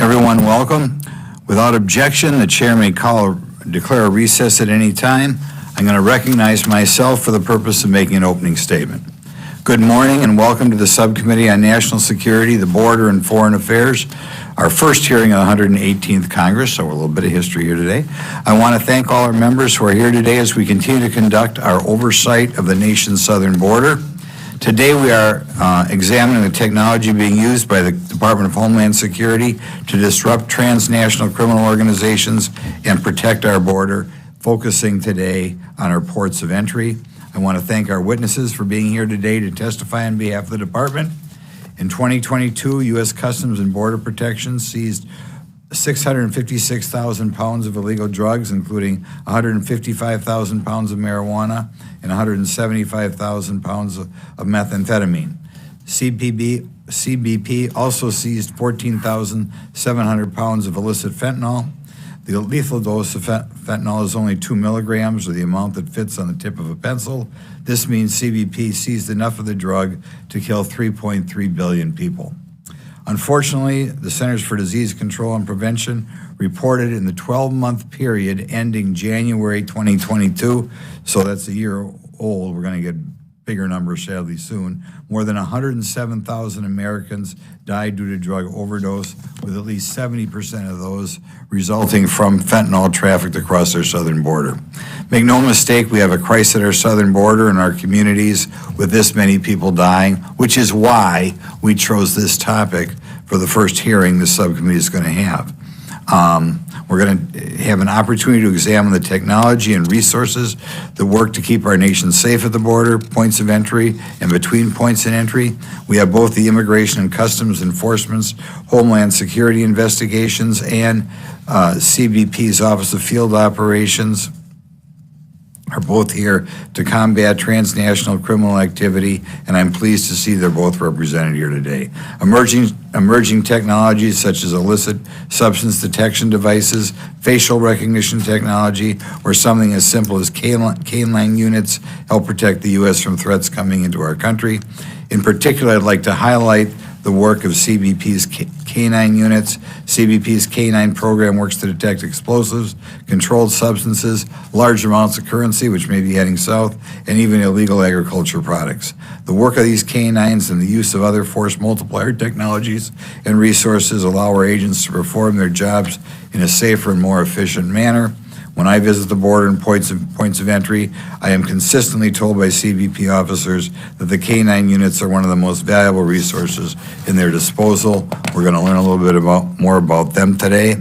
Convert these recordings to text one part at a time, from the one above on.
Everyone welcome. Without objection, the chair may declare a recess at any time. I'm going to recognize myself for the purpose of making an opening statement. Good morning and welcome to the Subcommittee on National Security, the Border, and Foreign Affairs, our first hearing of the 118th Congress, so a little bit of history here today. I want to thank all our members who are here today as we continue to conduct our oversight of the nation's southern border. Today we are examining the technology being used by the Department of Homeland Security to disrupt transnational criminal organizations and protect our border, focusing today on our ports of entry. I want to thank our witnesses for being here today to testify on behalf of the department. In 2022, U.S. Customs and Border Protection seized 656,000 pounds of illegal drugs, including 155,000 pounds of marijuana and 175,000 pounds of methamphetamine. CBP also seized 14,700 pounds of illicit fentanyl. The lethal dose of fentanyl is only 2 milligrams, or the amount that fits on the tip of a pencil. This means CBP seized enough of the drug to kill 3.3 billion people. Unfortunately, the Centers for Disease Control and Prevention reported in the 12-month period ending January 2022, so that's a year old, we're going to get bigger numbers sadly soon, more than 107,000 Americans died due to drug overdose, with at least 70% of those resulting from fentanyl trafficked across our southern border. Make no mistake, we have a crisis at our southern border and our communities with this many people dying, which is why we chose this topic for the first hearing this subcommittee is going to have. We're going to have an opportunity to examine the technology and resources that work to keep our nation safe at the border, points of entry, and between points of entry. We have both the Immigration and Customs Enforcement's Homeland Security Investigations and CBP's Office of Field Operations are both here to combat transnational criminal activity, and I'm pleased to see they're both represented here today. Emerging technologies such as illicit substance detection devices, facial recognition technology, or something as simple as canine units help protect the U.S. from threats coming into our country. In particular, I'd like to highlight the work of CBP's canine units. CBP's canine program works to detect explosives, controlled substances, large amounts of currency, which may be heading south, and even illegal agriculture products. The work of these canines and the use of other force multiplier technologies and resources allow our agents to perform their jobs in a safer and more efficient manner. When I visit the border and points of entry, I am consistently told by CBP officers that the canine units are one of the most valuable resources in their disposal. We're going to learn a little bit more about them today.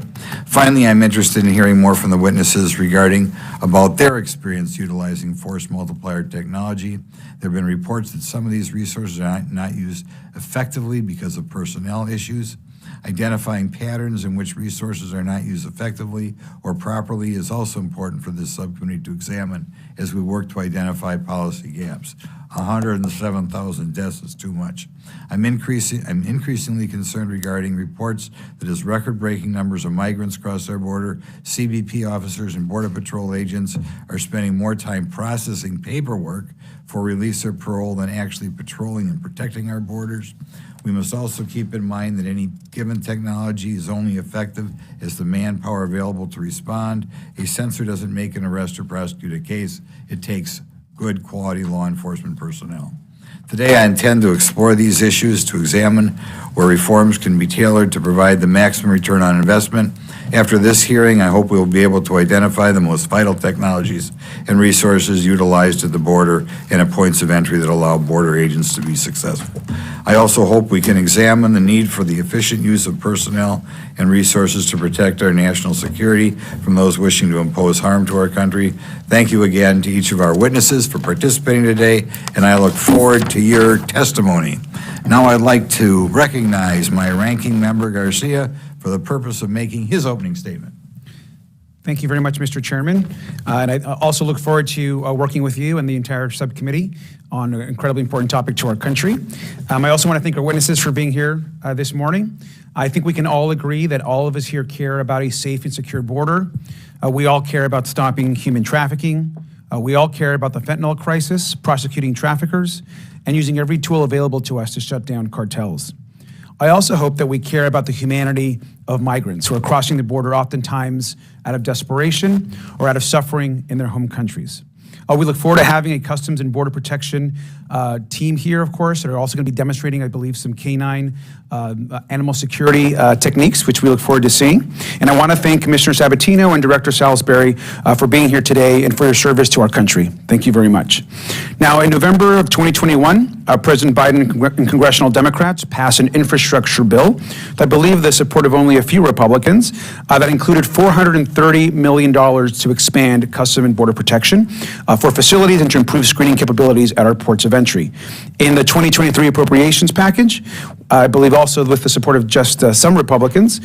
Finally, I'm interested in hearing more from the witnesses regarding about their experience utilizing force multiplier technology. There have been reports that some of these resources are not used effectively because of personnel issues. Identifying patterns in which resources are not used effectively or properly is also important for this subcommittee to examine as we work to identify policy gaps. 107,000 deaths is too much. I'm increasingly concerned regarding reports that as record-breaking numbers of migrants cross our border, CBP officers and Border Patrol agents are spending more time processing paperwork for release or parole than actually patrolling and protecting our borders. We must also keep in mind that any given technology is only effective as the manpower available to respond. A censor doesn't make an arrest or prosecute a case. It takes good quality law enforcement personnel. Today, I intend to explore these issues to examine where reforms can be tailored to provide the maximum return on investment. After this hearing, I hope we will be able to identify the most vital technologies and resources utilized at the border and at points of entry that allow border agents to be successful. I also hope we can examine the need for the efficient use of personnel and resources to protect our national security from those wishing to impose harm to our country. Thank you again to each of our witnesses for participating today, and I look forward to your testimony. Now I'd like to recognize my ranking member, Garcia, for the purpose of making his opening statement. Thank you very much, Mr. Chairman. And I also look forward to working with you and the entire subcommittee on an incredibly important topic to our country. I also want to thank our witnesses for being here this morning. I think we can all agree that all of us here care about a safe and secure border. We all care about stopping human trafficking. We all care about the fentanyl crisis, prosecuting traffickers, and using every tool available to us to shut down cartels. I also hope that we care about the humanity of migrants who are crossing the border oftentimes out of desperation or out of suffering in their home countries. We look forward to having a Customs and Border Protection team here, of course, that are also going to be demonstrating, I believe, some canine animal security techniques, which we look forward to seeing. And I want to thank Commissioner Sabatino and Director Salisbury for being here today and for your service to our country. Thank you very much. Now, in November of 2021, President Biden and congressional Democrats passed an infrastructure bill that I believe the support of only a few Republicans that included $430 million to expand Customs and Border Protection for facilities and to improve screening capabilities at our ports of entry. In the 2023 appropriations package, I believe also with the support of just some Republicans,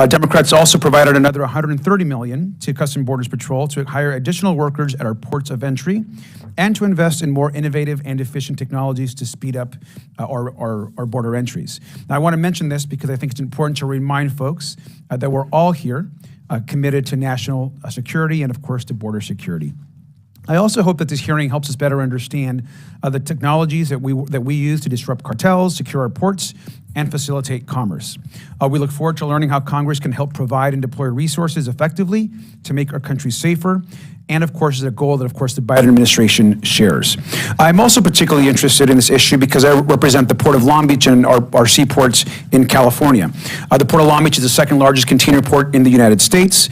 Democrats also provided another $130 million to Customs and Borders Patrol to hire additional workers at our ports of entry and to invest in more innovative and efficient technologies to speed up our border entries. Now, I want to mention this because I think it's important to remind folks that we're all here committed to national security and, of course, to border security. I also hope that this hearing helps us better understand the technologies that we use to disrupt cartels, secure our ports, and facilitate commerce. We look forward to learning how Congress can help provide and deploy resources effectively to make our country safer, and of course is a goal that, of course, the Biden administration shares. I'm also particularly interested in this issue because I represent the Port of Long Beach and our seaports in California. The Port of Long Beach is the second largest container port in the United States.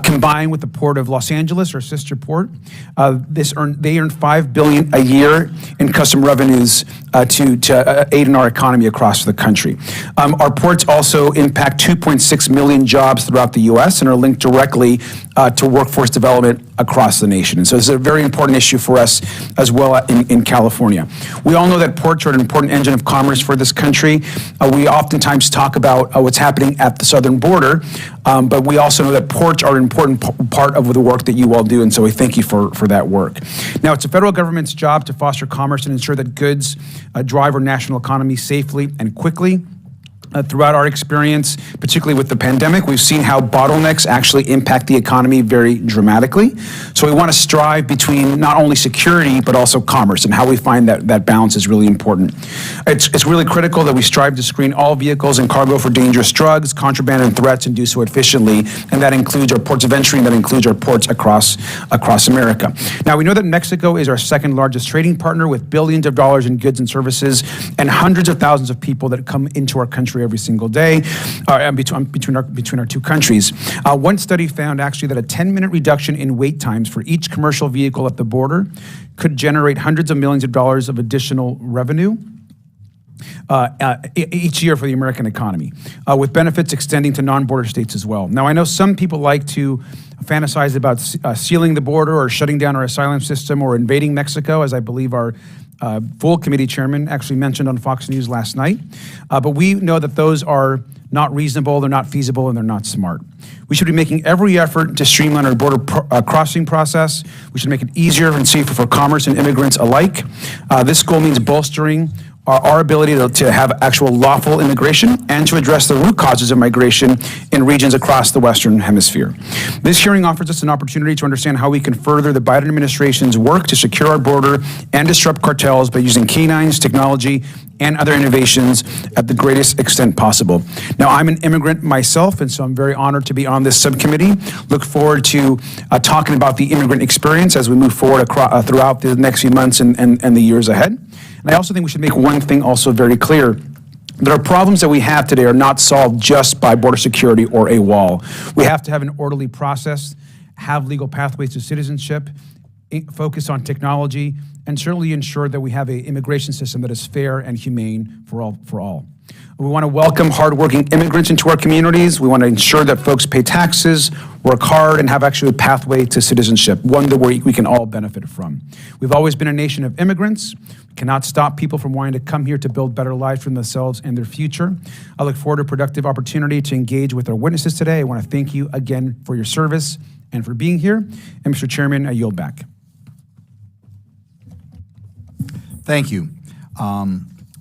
Combined with the Port of Los Angeles, our sister port, they earn $5 billion a year in custom revenues to aid in our economy across the country. Our ports also impact 2.6 million jobs throughout the U.S. and are linked directly to workforce development across the nation. And so this is a very important issue for us as well in California. We all know that ports are an important engine of commerce for this country. We oftentimes talk about what's happening at the southern border, but we also know that ports are an important part of the work that you all do, and so we thank you for that work. Now, it's the federal government's job to foster commerce and ensure that goods drive our national economy safely and quickly. Throughout our experience, particularly with the pandemic, we've seen how bottlenecks actually impact the economy very dramatically. So we want to strive between not only security, but also commerce, and how we find that balance is really important. It's really critical that we strive to screen all vehicles and cargo for dangerous drugs, contraband, and threats, and do so efficiently, and that includes our ports of entry, and that includes our ports across America. Now, we know that Mexico is our second largest trading partner with billions of dollars in goods and services, and hundreds of thousands of people that come into our country every single day between our two countries. One study found actually that a 10-minute reduction in wait times for each commercial vehicle at the border could generate hundreds of millions of dollars of additional revenue each year for the American economy, with benefits extending to non-border states as well. Now, I know some people like to fantasize about sealing the border or shutting down our asylum system or invading Mexico, as I believe our full committee chairman actually mentioned on Fox News last night. But we know that those are not reasonable, they're not feasible, and they're not smart. We should be making every effort to streamline our border crossing process. We should make it easier and safer for commerce and immigrants alike. This goal means bolstering our ability to have actual lawful immigration and to address the root causes of migration in regions across the Western Hemisphere. This hearing offers us an opportunity to understand how we can further the Biden administration's work to secure our border and disrupt cartels by using canines, technology, and other innovations at the greatest extent possible. Now, I'm an immigrant myself, and so I'm very honored to be on this subcommittee. Look forward to talking about the immigrant experience as we move forward throughout the next few months and the years ahead. And I also think we should make one thing also very clear. There are problems that we have today are not solved just by border security or a wall. We have to have an orderly process, have legal pathways to citizenship, focus on technology, and certainly ensure that we have an immigration system that is fair and humane for all. We want to welcome hardworking immigrants into our communities. We want to ensure that folks pay taxes, work hard, and have actually a pathway to citizenship, one that we can all benefit from. We've always been a nation of immigrants. We cannot stop people from wanting to come here to build better lives for themselves and their future. I look forward to a productive opportunity to engage with our witnesses today. I want to thank you again for your service and for being here. And Mr. Chairman, I yield back. Thank you.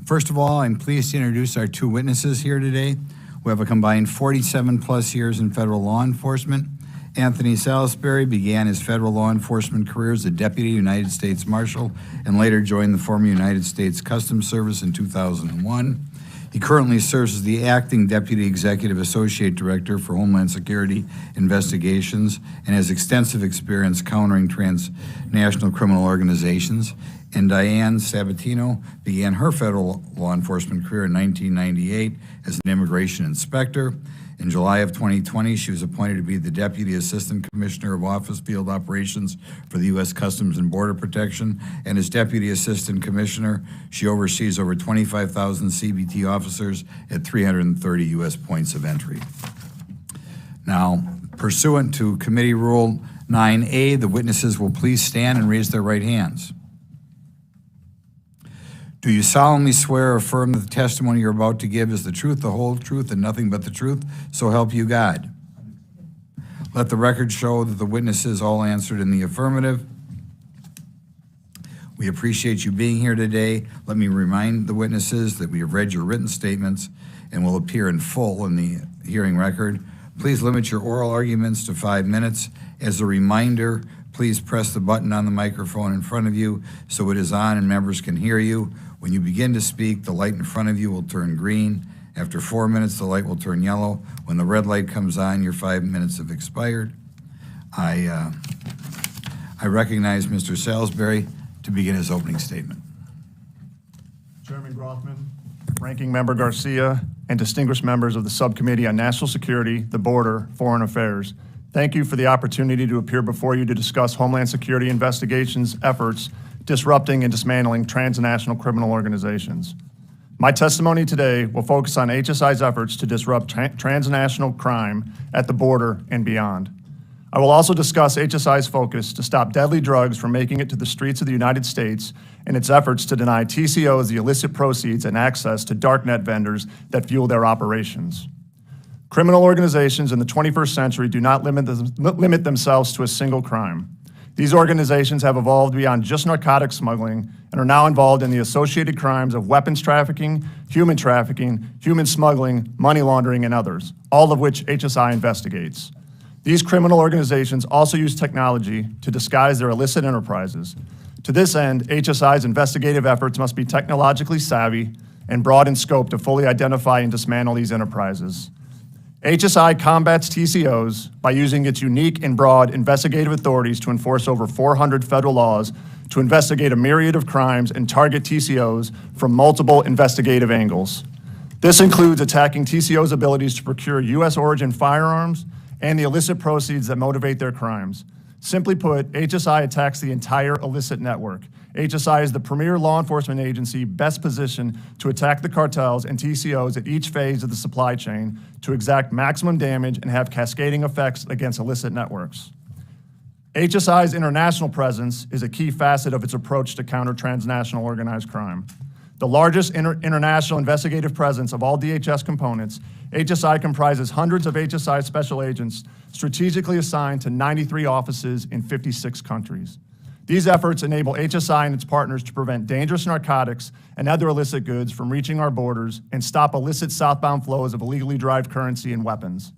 First of all, I'm pleased to introduce our two witnesses here today, who have a combined 47 plus years in federal law enforcement. Anthony Salisbury began his federal law enforcement career as a Deputy United States Marshal and later joined the former United States Customs Service in 2001. He currently serves as the Acting Deputy Executive Associate Director for Homeland Security Investigations and has extensive experience countering transnational criminal organizations. And Diane Sabatino began her federal law enforcement career in 1998 as an immigration inspector. In July of 2020, she was appointed to be the Deputy Assistant Commissioner of Office Field Operations for the U.S. Customs and Border Protection. And as Deputy Assistant Commissioner, she oversees over 25,000 CBT officers at 330 U.S. points of entry. Now, pursuant to Committee Rule 9A, the witnesses will please stand and raise their right hands. Do you solemnly swear or affirm that the testimony you're about to give is the truth, the whole truth, and nothing but the truth? So help you God. Let the record show that the witnesses all answered in the affirmative. We appreciate you being here today. Let me remind the witnesses that we have read your written statements and will appear in full in the hearing record. Please limit your oral arguments to 5 minutes. As a reminder, please press the button on the microphone in front of you so it is on and members can hear you. When you begin to speak, the light in front of you will turn green. After 4 minutes, the light will turn yellow. When the red light comes on, your 5 minutes have expired. I recognize Mr. Salisbury to begin his opening statement. Chairman Grothman, Ranking Member Garcia, and distinguished members of the Subcommittee on National Security, the Border, Foreign Affairs, thank you for the opportunity to appear before you to discuss Homeland Security investigations efforts disrupting and dismantling transnational criminal organizations. My testimony today will focus on HSI's efforts to disrupt transnational crime at the border and beyond. I will also discuss HSI's focus to stop deadly drugs from making it to the streets of the United States and its efforts to deny TCOs the illicit proceeds and access to darknet vendors that fuel their operations. Criminal organizations in the 21st century do not limit themselves to a single crime. These organizations have evolved beyond just narcotics smuggling and are now involved in the associated crimes of weapons trafficking, human smuggling, money laundering, and others, all of which HSI investigates. These criminal organizations also use technology to disguise their illicit enterprises. To this end, HSI's investigative efforts must be technologically savvy and broad in scope to fully identify and dismantle these enterprises. HSI combats TCOs by using its unique and broad investigative authorities to enforce over 400 federal laws to investigate a myriad of crimes and target TCOs from multiple investigative angles. This includes attacking TCOs' abilities to procure U.S. origin firearms and the illicit proceeds that motivate their crimes. Simply put, HSI attacks the entire illicit network. HSI is the premier law enforcement agency best positioned to attack the cartels and TCOs at each phase of the supply chain to exact maximum damage and have cascading effects against illicit networks. HSI's international presence is a key facet of its approach to counter transnational organized crime. The largest international investigative presence of all DHS components, HSI comprises hundreds of HSI special agents strategically assigned to 93 offices in 56 countries. These efforts enable HSI and its partners to prevent dangerous narcotics and other illicit goods from reaching our borders and stop illicit southbound flows of illegally derived currency and weapons.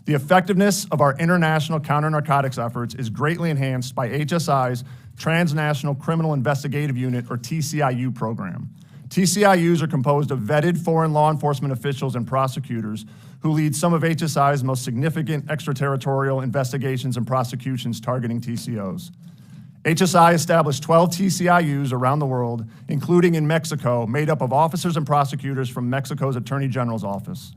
The effectiveness of our international counter-narcotics efforts is greatly enhanced by HSI's Transnational Criminal Investigative Unit, or TCIU program. TCIUs are composed of vetted foreign law enforcement officials and prosecutors who lead some of HSI's most significant extraterritorial investigations and prosecutions targeting TCOs. HSI established 12 TCIUs around the world, including in Mexico, made up of officers and prosecutors from Mexico's Attorney General's office.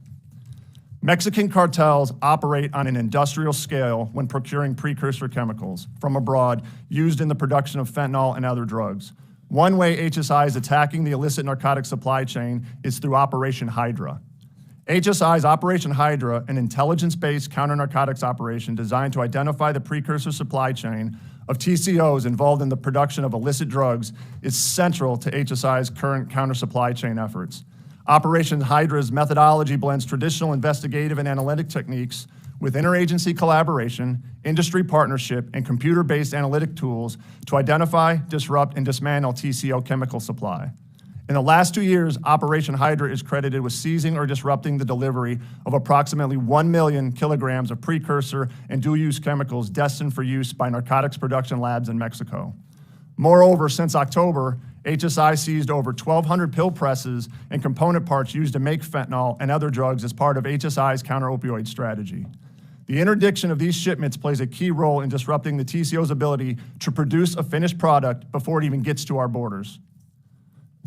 Mexican cartels operate on an industrial scale when procuring precursor chemicals from abroad used in the production of fentanyl and other drugs. One way HSI is attacking the illicit narcotic supply chain is through Operation Hydra. HSI's Operation Hydra, an intelligence-based counter-narcotics operation designed to identify the precursor supply chain of TCOs involved in the production of illicit drugs, is central to HSI's current counter-supply chain efforts. Operation Hydra's methodology blends traditional investigative and analytic techniques with interagency collaboration, industry partnership, and computer-based analytic tools to identify, disrupt, and dismantle TCO chemical supply. In the last 2 years, Operation Hydra is credited with seizing or disrupting the delivery of approximately 1 million kilograms of precursor and dual-use chemicals destined for use by narcotics production labs in Mexico. Moreover, since October, HSI seized over 1,200 pill presses and component parts used to make fentanyl and other drugs as part of HSI's counter-opioid strategy. The interdiction of these shipments plays a key role in disrupting the TCO's ability to produce a finished product before it even gets to our borders.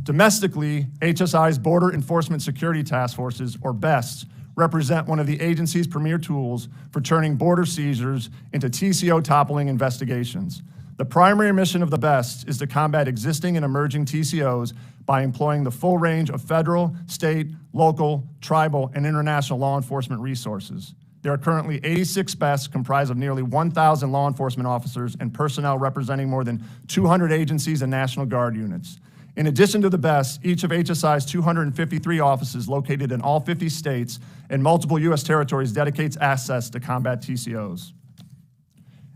Domestically, HSI's Border Enforcement Security Task Forces, or BESTs, represent one of the agency's premier tools for turning border seizures into TCO toppling investigations. The primary mission of the BESTs is to combat existing and emerging TCOs by employing the full range of federal, state, local, tribal, and international law enforcement resources. There are currently 86 BESTs comprised of nearly 1,000 law enforcement officers and personnel representing more than 200 agencies and National Guard units. In addition to the BESTs, each of HSI's 253 offices located in all 50 states and multiple U.S. territories dedicates assets to combat TCOs.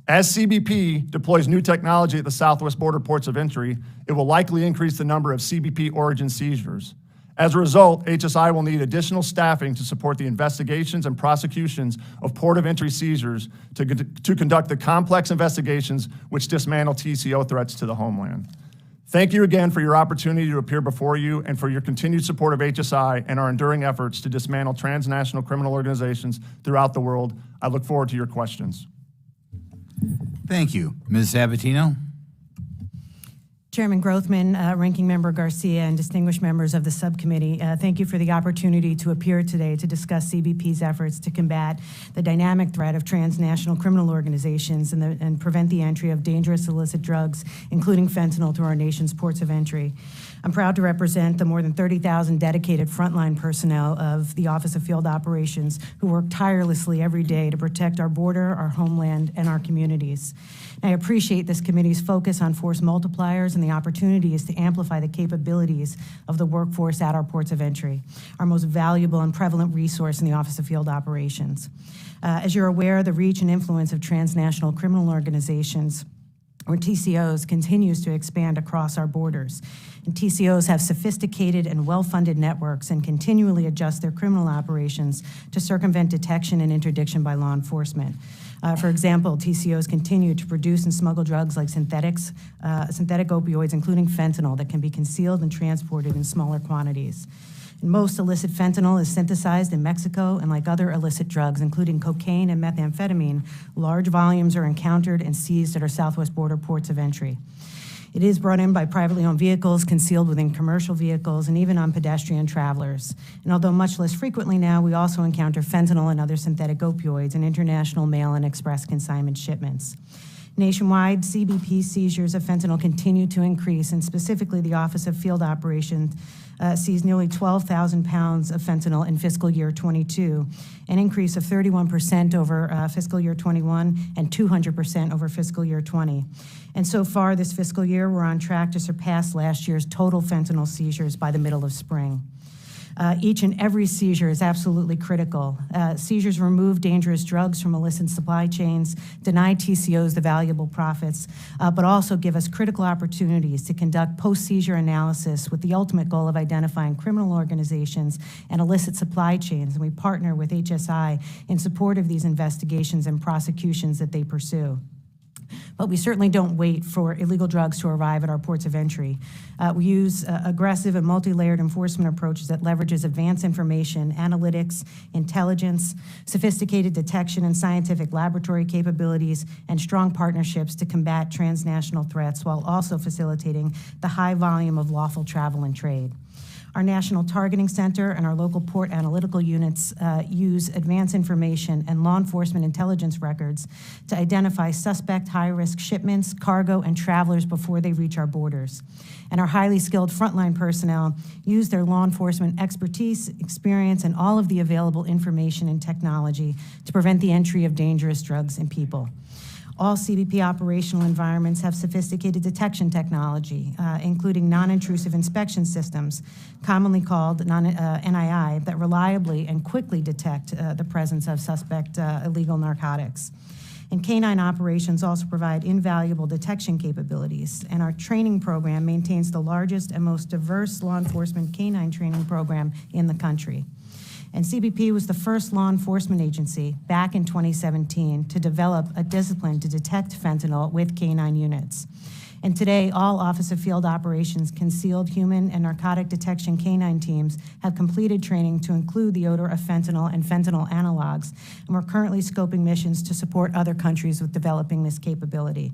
As CBP deploys new technology at the southwest border ports of entry, it will likely increase the number of CBP origin seizures. As a result, HSI will need additional staffing to support the investigations and prosecutions of port of entry seizures to conduct the complex investigations which dismantle TCO threats to the homeland. Thank you again for your opportunity to appear before you and for your continued support of HSI and our enduring efforts to dismantle transnational criminal organizations throughout the world. I look forward to your questions. Thank you. Ms. Sabatino? Chairman Grothman, Ranking Member Garcia, and distinguished members of the subcommittee, thank you for the opportunity to appear today to discuss CBP's efforts to combat the dynamic threat of transnational criminal organizations and prevent the entry of dangerous illicit drugs, including fentanyl, to our nation's ports of entry. I'm proud to represent the more than 30,000 dedicated frontline personnel of the Office of Field Operations who work tirelessly every day to protect our border, our homeland, and our communities. I appreciate this committee's focus on force multipliers and the opportunities to amplify the capabilities of the workforce at our ports of entry, our most valuable and prevalent resource in the Office of Field Operations. As you're aware, the reach and influence of transnational criminal organizations, or TCOs, continues to expand across our borders. And TCOs have sophisticated and well-funded networks and continually adjust their criminal operations to circumvent detection and interdiction by law enforcement. For example, TCOs continue to produce and smuggle drugs like synthetic opioids, including fentanyl, that can be concealed and transported in smaller quantities. And most illicit fentanyl is synthesized in Mexico, and like other illicit drugs, including cocaine and methamphetamine, large volumes are encountered and seized at our southwest border ports of entry. It is brought in by privately owned vehicles, concealed within commercial vehicles, and even on pedestrian travelers. And although much less frequently now, we also encounter fentanyl and other synthetic opioids in international mail and express consignment shipments. Nationwide, CBP seizures of fentanyl continue to increase, and specifically the Office of Field Operations seized nearly 12,000 pounds of fentanyl in fiscal year 22, an increase of 31% over fiscal year 21 and 200% over fiscal year 20. And so far this fiscal year, we're on track to surpass last year's total fentanyl seizures by the middle of spring. Each and every seizure is absolutely critical. Seizures remove dangerous drugs from illicit supply chains, deny TCOs the valuable profits, but also give us critical opportunities to conduct post-seizure analysis with the ultimate goal of identifying criminal organizations and illicit supply chains. And we partner with HSI in support of these investigations and prosecutions that they pursue. But we certainly don't wait for illegal drugs to arrive at our ports of entry. We use aggressive and multi-layered enforcement approaches that leverages advanced information, analytics, intelligence, sophisticated detection and scientific laboratory capabilities, and strong partnerships to combat transnational threats while also facilitating the high volume of lawful travel and trade. Our National Targeting Center and our local port analytical units use advanced information and law enforcement intelligence records to identify suspect high-risk shipments, cargo, and travelers before they reach our borders. And our highly skilled frontline personnel use their law enforcement expertise, experience, and all of the available information and technology to prevent the entry of dangerous drugs and people. All CBP operational environments have sophisticated detection technology, including non-intrusive inspection systems, commonly called NII, that reliably and quickly detect the presence of suspect illegal narcotics. And canine operations also provide invaluable detection capabilities, and our training program maintains the largest and most diverse law enforcement canine training program in the country. And CBP was the first law enforcement agency back in 2017 to develop a discipline to detect fentanyl with canine units. And today, all Office of Field Operations concealed human and narcotic detection canine teams have completed training to include the odor of fentanyl and fentanyl analogs, and we're currently scoping missions to support other countries with developing this capability.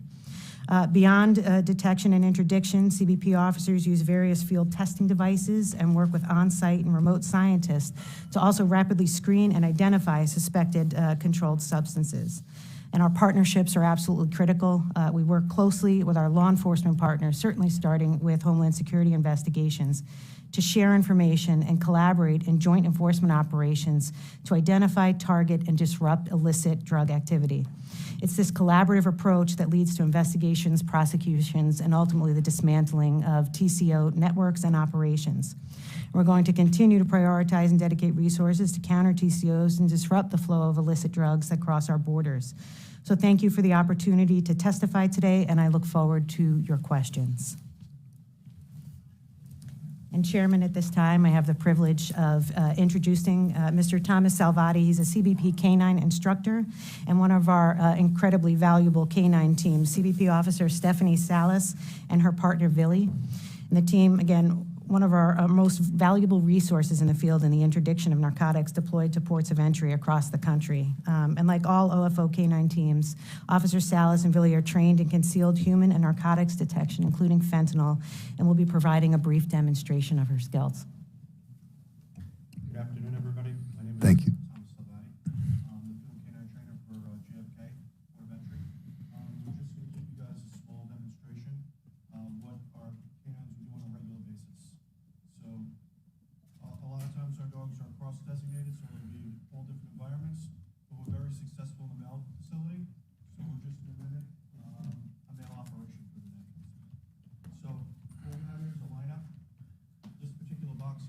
Beyond detection and interdiction, CBP officers use various field testing devices and work with on-site and remote scientists to also rapidly screen and identify suspected controlled substances. And our partnerships are absolutely critical. We work closely with our law enforcement partners, certainly starting with Homeland Security investigations, to share information and collaborate in joint enforcement operations to identify, target, and disrupt illicit drug activity. It's this collaborative approach that leads to investigations, prosecutions, and ultimately the dismantling of TCO networks and operations. We're going to continue to prioritize and dedicate resources to counter TCOs and disrupt the flow of illicit drugs that cross our borders. So thank you for the opportunity to testify today, and I look forward to your questions. And Chairman, at this time, I have the privilege of introducing Mr. Thomas Salvati. He's a CBP canine instructor and one of our incredibly valuable canine teams, CBP Officer Stephanie Salas and her partner, Villy. And the team, again, one of our most valuable resources in the field in the interdiction of narcotics deployed to ports of entry across the country. And like all OFO canine teams, Officer Salas and Villy are trained in concealed human and narcotics detection, including fentanyl, and will be providing a brief demonstration of her skills. Good afternoon, everybody. My name is Thank you. Thomas Salvati. I'm the field canine trainer for JFK, Port of Entry. We're just going to give you guys a small demonstration of what our canines do on a regular basis. So a lot of times our dogs are cross-designated, so they'll be in all different environments, but we're very successful in the male facility. So we're just in a minute, a male operation for the day. So what we have here is a lineup. This particular box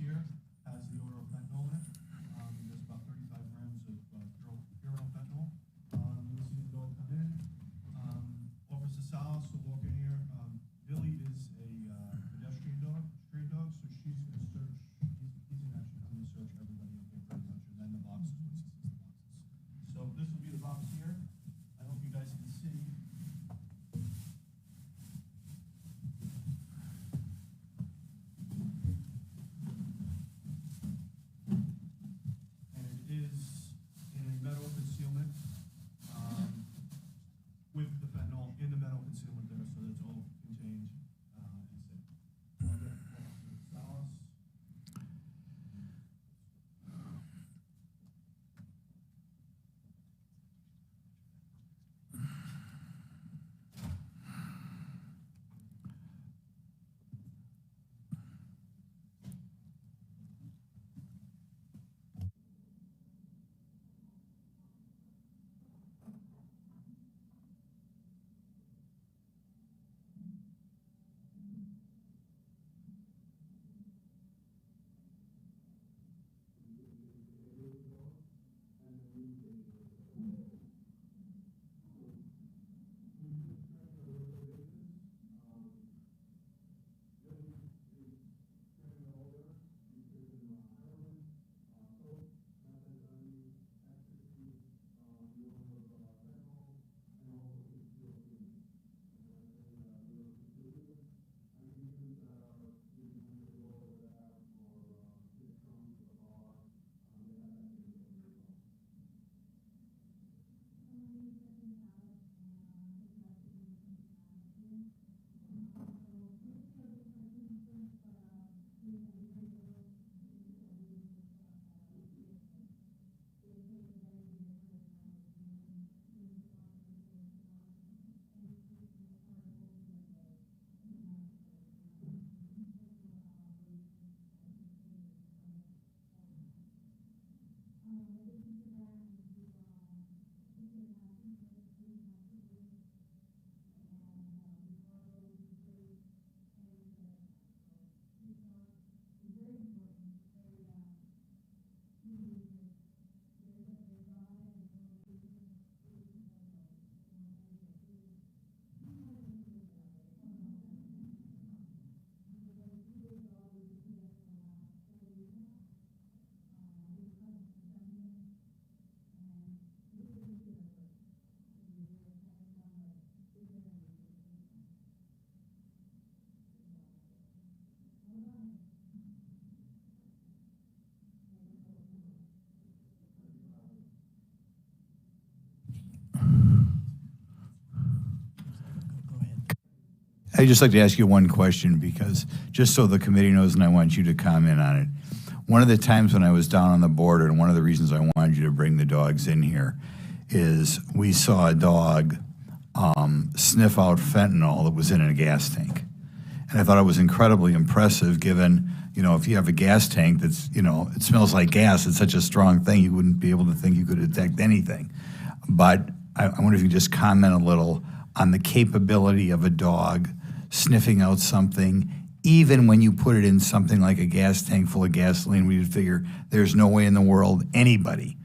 I'd just like to ask you one question, because just so the committee knows, and I want you to comment on it. One of the times when I was down on the border, and one of the reasons I wanted you to bring the dogs in here, is we saw a dog sniff out fentanyl that was in a gas tank. And I thought it was incredibly impressive, given, if you have a gas tank that's, it smells like gas, it's such a strong thing, you wouldn't be able to think you could detect anything. But I wonder if you could just comment a little on the capability of a dog sniffing out something, even when you put it in something like a gas tank full of gasoline, where you'd figure there's no way in the world anybody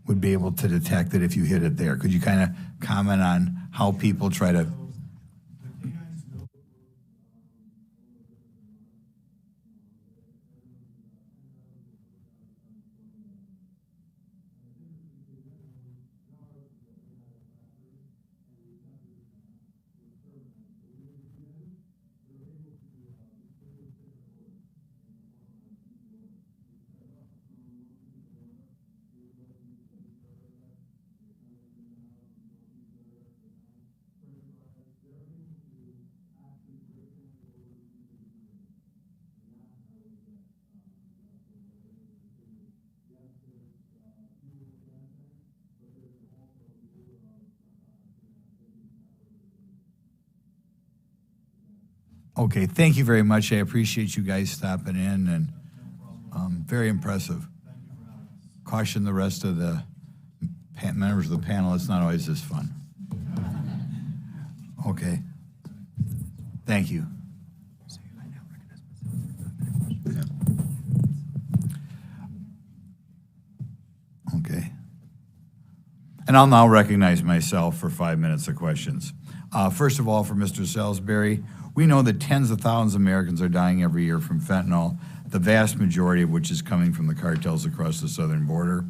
would be able to detect it if you hit it there. Could you kind of comment on how people try to... Okay, thank you very much. I appreciate you guys stopping in, and very impressive. Caution the rest of the members of the panel, it's not always this fun. Okay. Thank you. Yeah. Okay. And I'll now recognize myself for 5 minutes of questions. First of all, for Mr. Salisbury, we know that tens of thousands of Americans are dying every year from fentanyl, the vast majority of which is coming from the cartels across the southern border.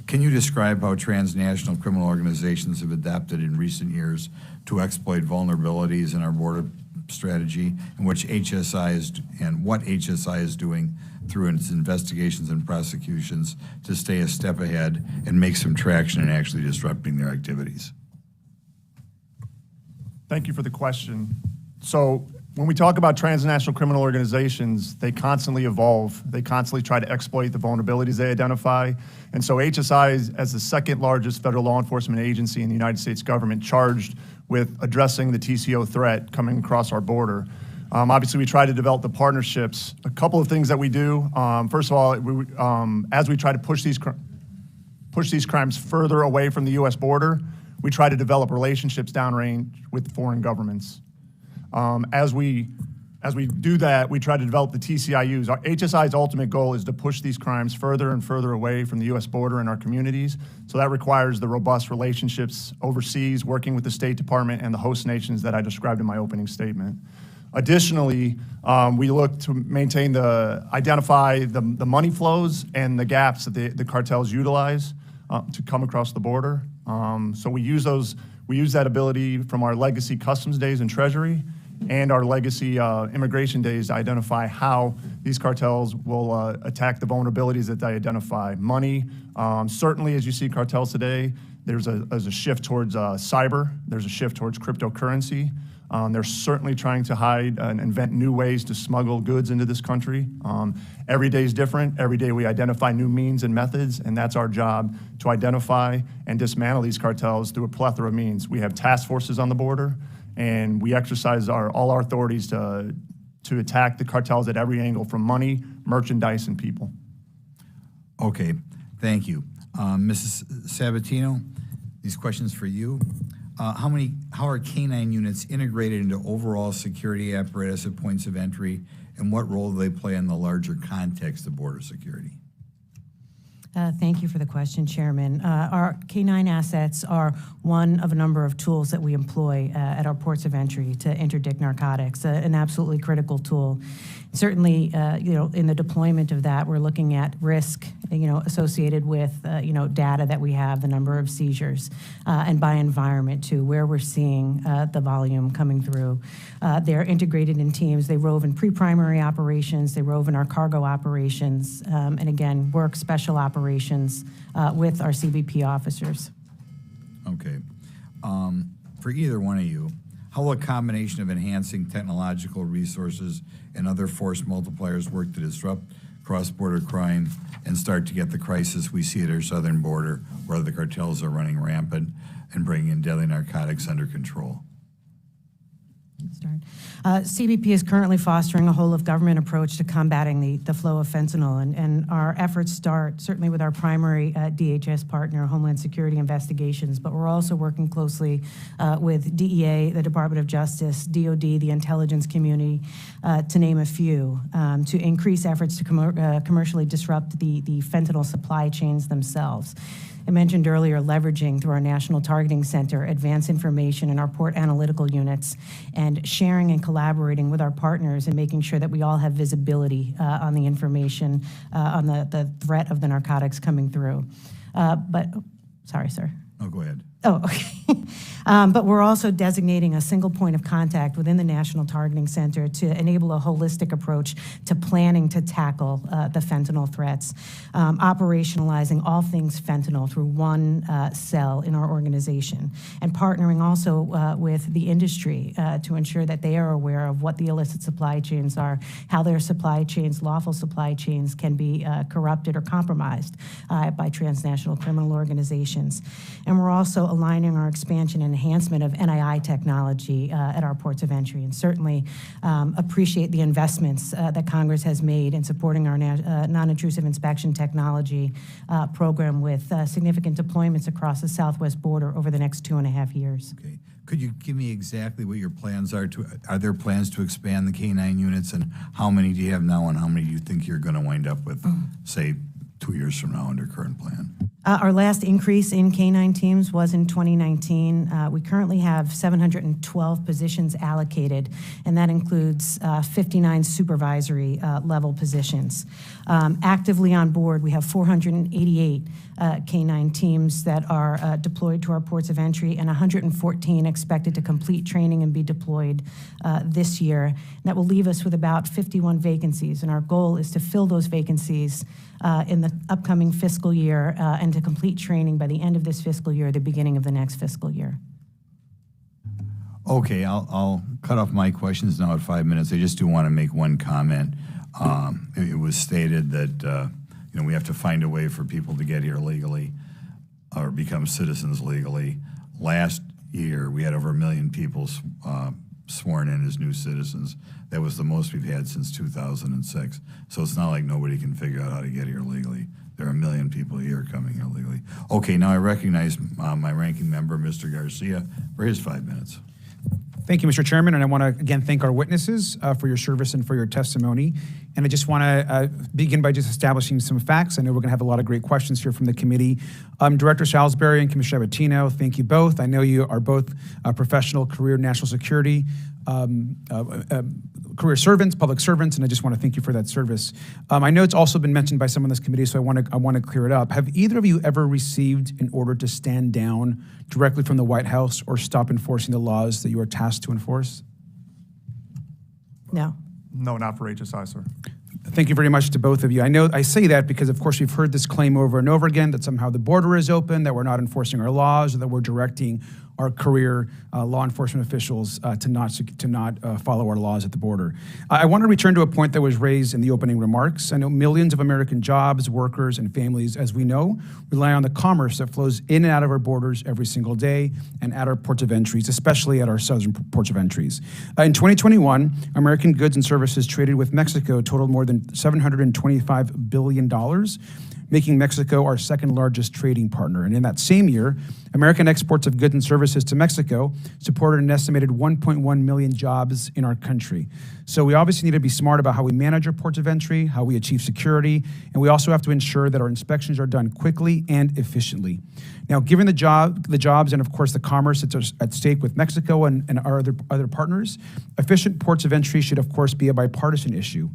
Can you describe how transnational criminal organizations have adapted in recent years to exploit vulnerabilities in our border strategy, and what HSI is doing through its investigations and prosecutions to stay a step ahead and make some traction in actually disrupting their activities? Thank you for the question. So when we talk about transnational criminal organizations, they constantly evolve. They constantly try to exploit the vulnerabilities they identify. And so HSI is, as the second largest federal law enforcement agency in the United States government, charged with addressing the TCO threat coming across our border. Obviously, we try to develop the partnerships. A couple of things that we do. First of all, as we try to push these crimes further away from the U.S. border, we try to develop relationships downrange with foreign governments. As we do that, we try to develop the TCIUs. Our HSI's ultimate goal is to push these crimes further and further away from the U.S. border and our communities. So that requires the robust relationships overseas, working with the State Department and the host nations that I described in my opening statement. Additionally, we look to identify the money flows and the gaps that the cartels utilize to come across the border. So we use that ability from our legacy customs days and treasury and our legacy immigration days to identify how these cartels will attack the vulnerabilities that they identify. Money, certainly as you see cartels today, there's a shift towards cyber, there's a shift towards cryptocurrency. They're certainly trying to hide and invent new ways to smuggle goods into this country. Every day is different. Every day we identify new means and methods, and that's our job, to identify and dismantle these cartels through a plethora of means. We have task forces on the border, and we exercise all our authorities to attack the cartels at every angle, from money, merchandise, and people. Okay, thank you. Mrs. Sabatino, these questions for you. How are canine units integrated into overall security apparatus at points of entry, and what role do they play in the larger context of border security? Thank you for the question, Chairman. Our K-9 assets are one of a number of tools that we employ at our ports of entry to interdict narcotics, an absolutely critical tool. Certainly, in the deployment of that, we're looking at risk, associated with, data that we have, the number of seizures, and by environment too, where we're seeing the volume coming through. They're integrated in teams. They rove in pre-primary operations. They rove in our cargo operations, and again, work special operations with our CBP officers. Okay. For either one of you, How will a combination of enhancing technological resources and other force multipliers work to disrupt cross-border crime and start to get the crisis we see at our southern border, where the cartels are running rampant and bringing in deadly narcotics under control? Start. CBP is currently fostering a whole-of-government approach to combating the flow of fentanyl, and our efforts start certainly with our primary DHS partner, Homeland Security Investigations, but we're also working closely with DEA, the Department of Justice, DOD, the intelligence community, to name a few, to increase efforts to commercially disrupt the fentanyl supply chains themselves. I mentioned earlier leveraging through our National Targeting Center advanced information in our port analytical units and sharing and collaborating with our partners and making sure that we all have visibility on the information on the threat of the narcotics coming through. Sorry, sir. Oh, go ahead. Oh, okay. But we're also designating a single point of contact within the National Targeting Center to enable a holistic approach to planning to tackle the fentanyl threats, operationalizing all things fentanyl through one cell in our organization, and partnering also with the industry to ensure that they are aware of what the illicit supply chains are, how their supply chains, lawful supply chains, can be corrupted or compromised by transnational criminal organizations. And we're also aligning our expansion and enhancement of NII technology at our ports of entry, and certainly appreciate the investments that Congress has made in supporting our non-intrusive inspection technology program with significant deployments across the southwest border over the next 2.5 years. Okay. Could you give me exactly what your plans are? Are there plans to expand the K-9 units, and how many do you have now, and how many do you think you're going to wind up with, say, 2 years from now under current plan? Our last increase in K-9 teams was in 2019. We currently have 712 positions allocated, and that includes 59 supervisory level positions. Actively on board, we have 488 K-9 teams that are deployed to our ports of entry, and 114 expected to complete training and be deployed this year. And that will leave us with about 51 vacancies, and our goal is to fill those vacancies in the upcoming fiscal year and to complete training by the end of this fiscal year, the beginning of the next fiscal year. Okay, I'll cut off my questions now at 5 minutes. I just do want to make one comment. It was stated that we have to find a way for people to get here legally or become citizens legally. Last year, we had over 1 million people sworn in as new citizens. That was the most we've had since 2006. So it's not like nobody can figure out how to get here legally. There are 1 million people here coming here legally. Okay, now I recognize my ranking member, Mr. Garcia, for his 5 minutes. Thank you, Mr. Chairman, and I want to again thank our witnesses for your service and for your testimony. And I just want to begin by just establishing some facts. I know we're going to have a lot of great questions here from the committee. Director Salisbury and Commissioner Sabatino, thank you both. I know you are both professional career national security career servants, public servants, and I just want to thank you for that service. I know it's also been mentioned by someone in this committee, so I want to clear it up. Have either of you ever received an order to stand down directly from the White House or stop enforcing the laws that you are tasked to enforce? No. No, not for HSI, sir. Thank you very much to both of you. I know I say that because, of course, we've heard this claim over and over again that somehow the border is open, that we're not enforcing our laws, or that we're directing our career law enforcement officials to not follow our laws at the border. I want to return to a point that was raised in the opening remarks. I know millions of American jobs, workers, and families, as we know, rely on the commerce that flows in and out of our borders every single day and at our ports of entries, especially at our southern ports of entries. In 2021, American goods and services traded with Mexico totaled more than $725 billion, making Mexico our second largest trading partner. And in that same year, American exports of goods and services to Mexico supported an estimated 1.1 million jobs in our country. So we obviously need to be smart about how we manage our ports of entry, how we achieve security, and we also have to ensure that our inspections are done quickly and efficiently. Now, given the jobs and, of course, the commerce that's at stake with Mexico and our other partners, efficient ports of entry should, of course, be a bipartisan issue.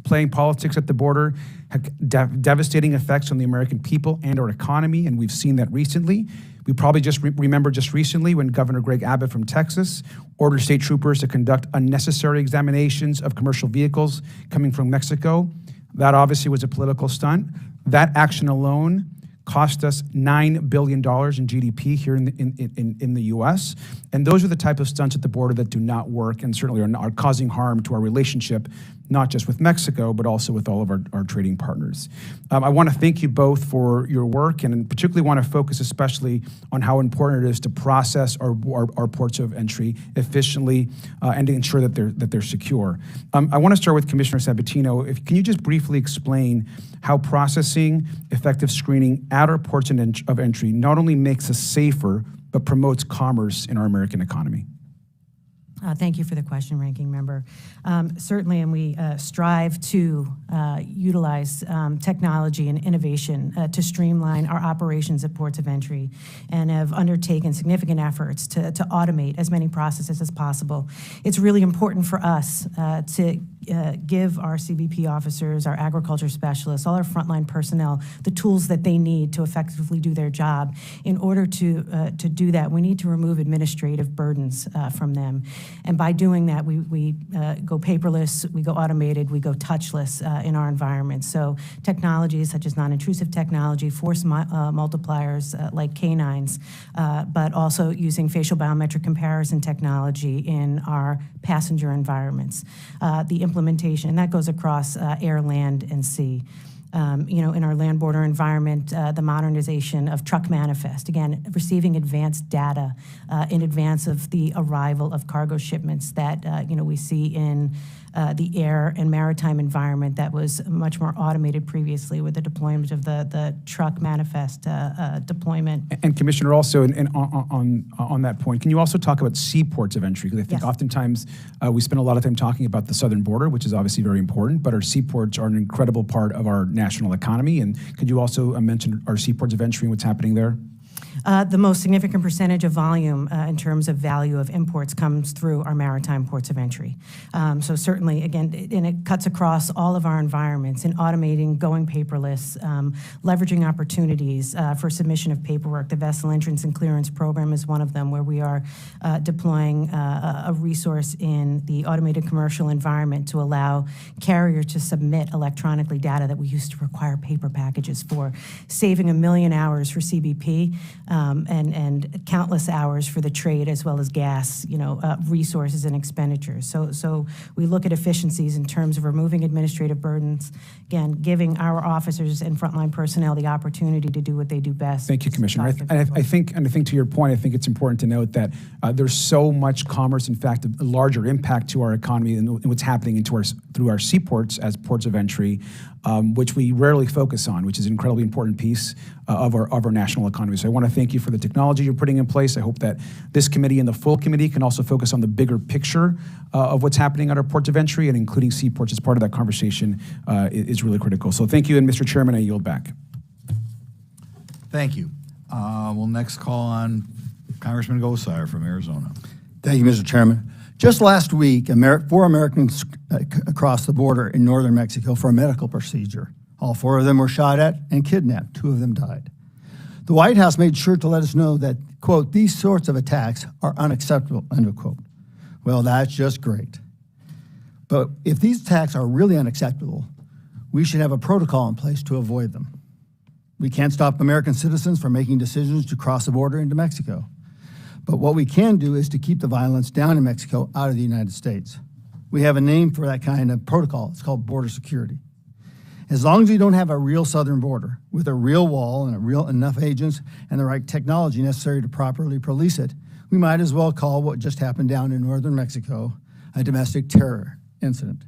Playing politics at the border had devastating effects on the American people and our economy, and we've seen that recently. We probably just remember just recently when Governor Greg Abbott from Texas ordered state troopers to conduct unnecessary examinations of commercial vehicles coming from Mexico. That obviously was a political stunt. That action alone cost us $9 billion in GDP here in the U.S. And those are the type of stunts at the border that do not work and certainly are causing harm to our relationship, not just with Mexico, but also with all of our trading partners. I want to thank you both for your work, and particularly want to focus especially on how important it is to process our ports of entry efficiently and to ensure that they're secure. I want to start with Commissioner Sabatino. Can you just briefly explain how processing effective screening at our ports of entry not only makes us safer, but promotes commerce in our American economy? Thank you for the question, Ranking Member. Certainly, and we strive to utilize technology and innovation to streamline our operations at ports of entry, and have undertaken significant efforts to automate as many processes as possible. It's really important for us to give our CBP officers, our agriculture specialists, all our frontline personnel, the tools that they need to effectively do their job. In order to do that, we need to remove administrative burdens from them. And by doing that, we go paperless, we go automated, we go touchless in our environment. So technologies such as non-intrusive technology, force multipliers like canines, but also using facial biometric comparison technology in our passenger environments. The implementation, and that goes across air, land, and sea. In our land border environment, the modernization of truck manifest, again, receiving advanced data in advance of the arrival of cargo shipments that, we see in the air and maritime environment that was much more automated previously with the deployment of the truck manifest deployment. And Commissioner, also on that point, can you also talk about seaports of entry? Because I think oftentimes we spend a lot of time talking about the southern border, which is obviously very important, but our seaports are an incredible part of our national economy. And could you also mention our seaports of entry and what's happening there? The most significant percentage of volume in terms of value of imports comes through our maritime ports of entry. So certainly, again, and it cuts across all of our environments in automating, going paperless, leveraging opportunities for submission of paperwork. The Vessel Entrance and Clearance Program is one of them, where we are deploying a resource in the automated commercial environment to allow carriers to submit electronically data that we used to require paper packages for, saving 1 million hours for CBP. And countless hours for the trade, as well as gas, resources and expenditures. So we look at efficiencies in terms of removing administrative burdens, again, giving our officers and frontline personnel the opportunity to do what they do best. Thank you, Commissioner. I think to your point, I think it's important to note that there's so much commerce, in fact, a larger impact to our economy and what's happening through our seaports as ports of entry, which we rarely focus on, which is an incredibly important piece of our national economy. So I want to thank you for the technology you're putting in place. I hope that this committee and the full committee can also focus on the bigger picture of what's happening at our ports of entry, and including seaports as part of that conversation is really critical. So thank you, and Mr. Chairman, I yield back. Thank you. We'll next call on Congressman Gosar from Arizona. Thank you, Mr. Chairman. Just last week, 4 Americans crossed the border in northern Mexico for a medical procedure. All 4 of them were shot at and kidnapped. 2 of them died. The White House made sure to let us know that, quote, these sorts of attacks are unacceptable, end quote. Well, that's just great. But if these attacks are really unacceptable, we should have a protocol in place to avoid them. We can't stop American citizens from making decisions to cross the border into Mexico. But what we can do is to keep the violence down in Mexico out of the United States. We have a name for that kind of protocol. It's called border security. As long as we don't have a real southern border with a real wall and enough agents and the right technology necessary to properly police it, we might as well call what just happened down in northern Mexico a domestic terror incident.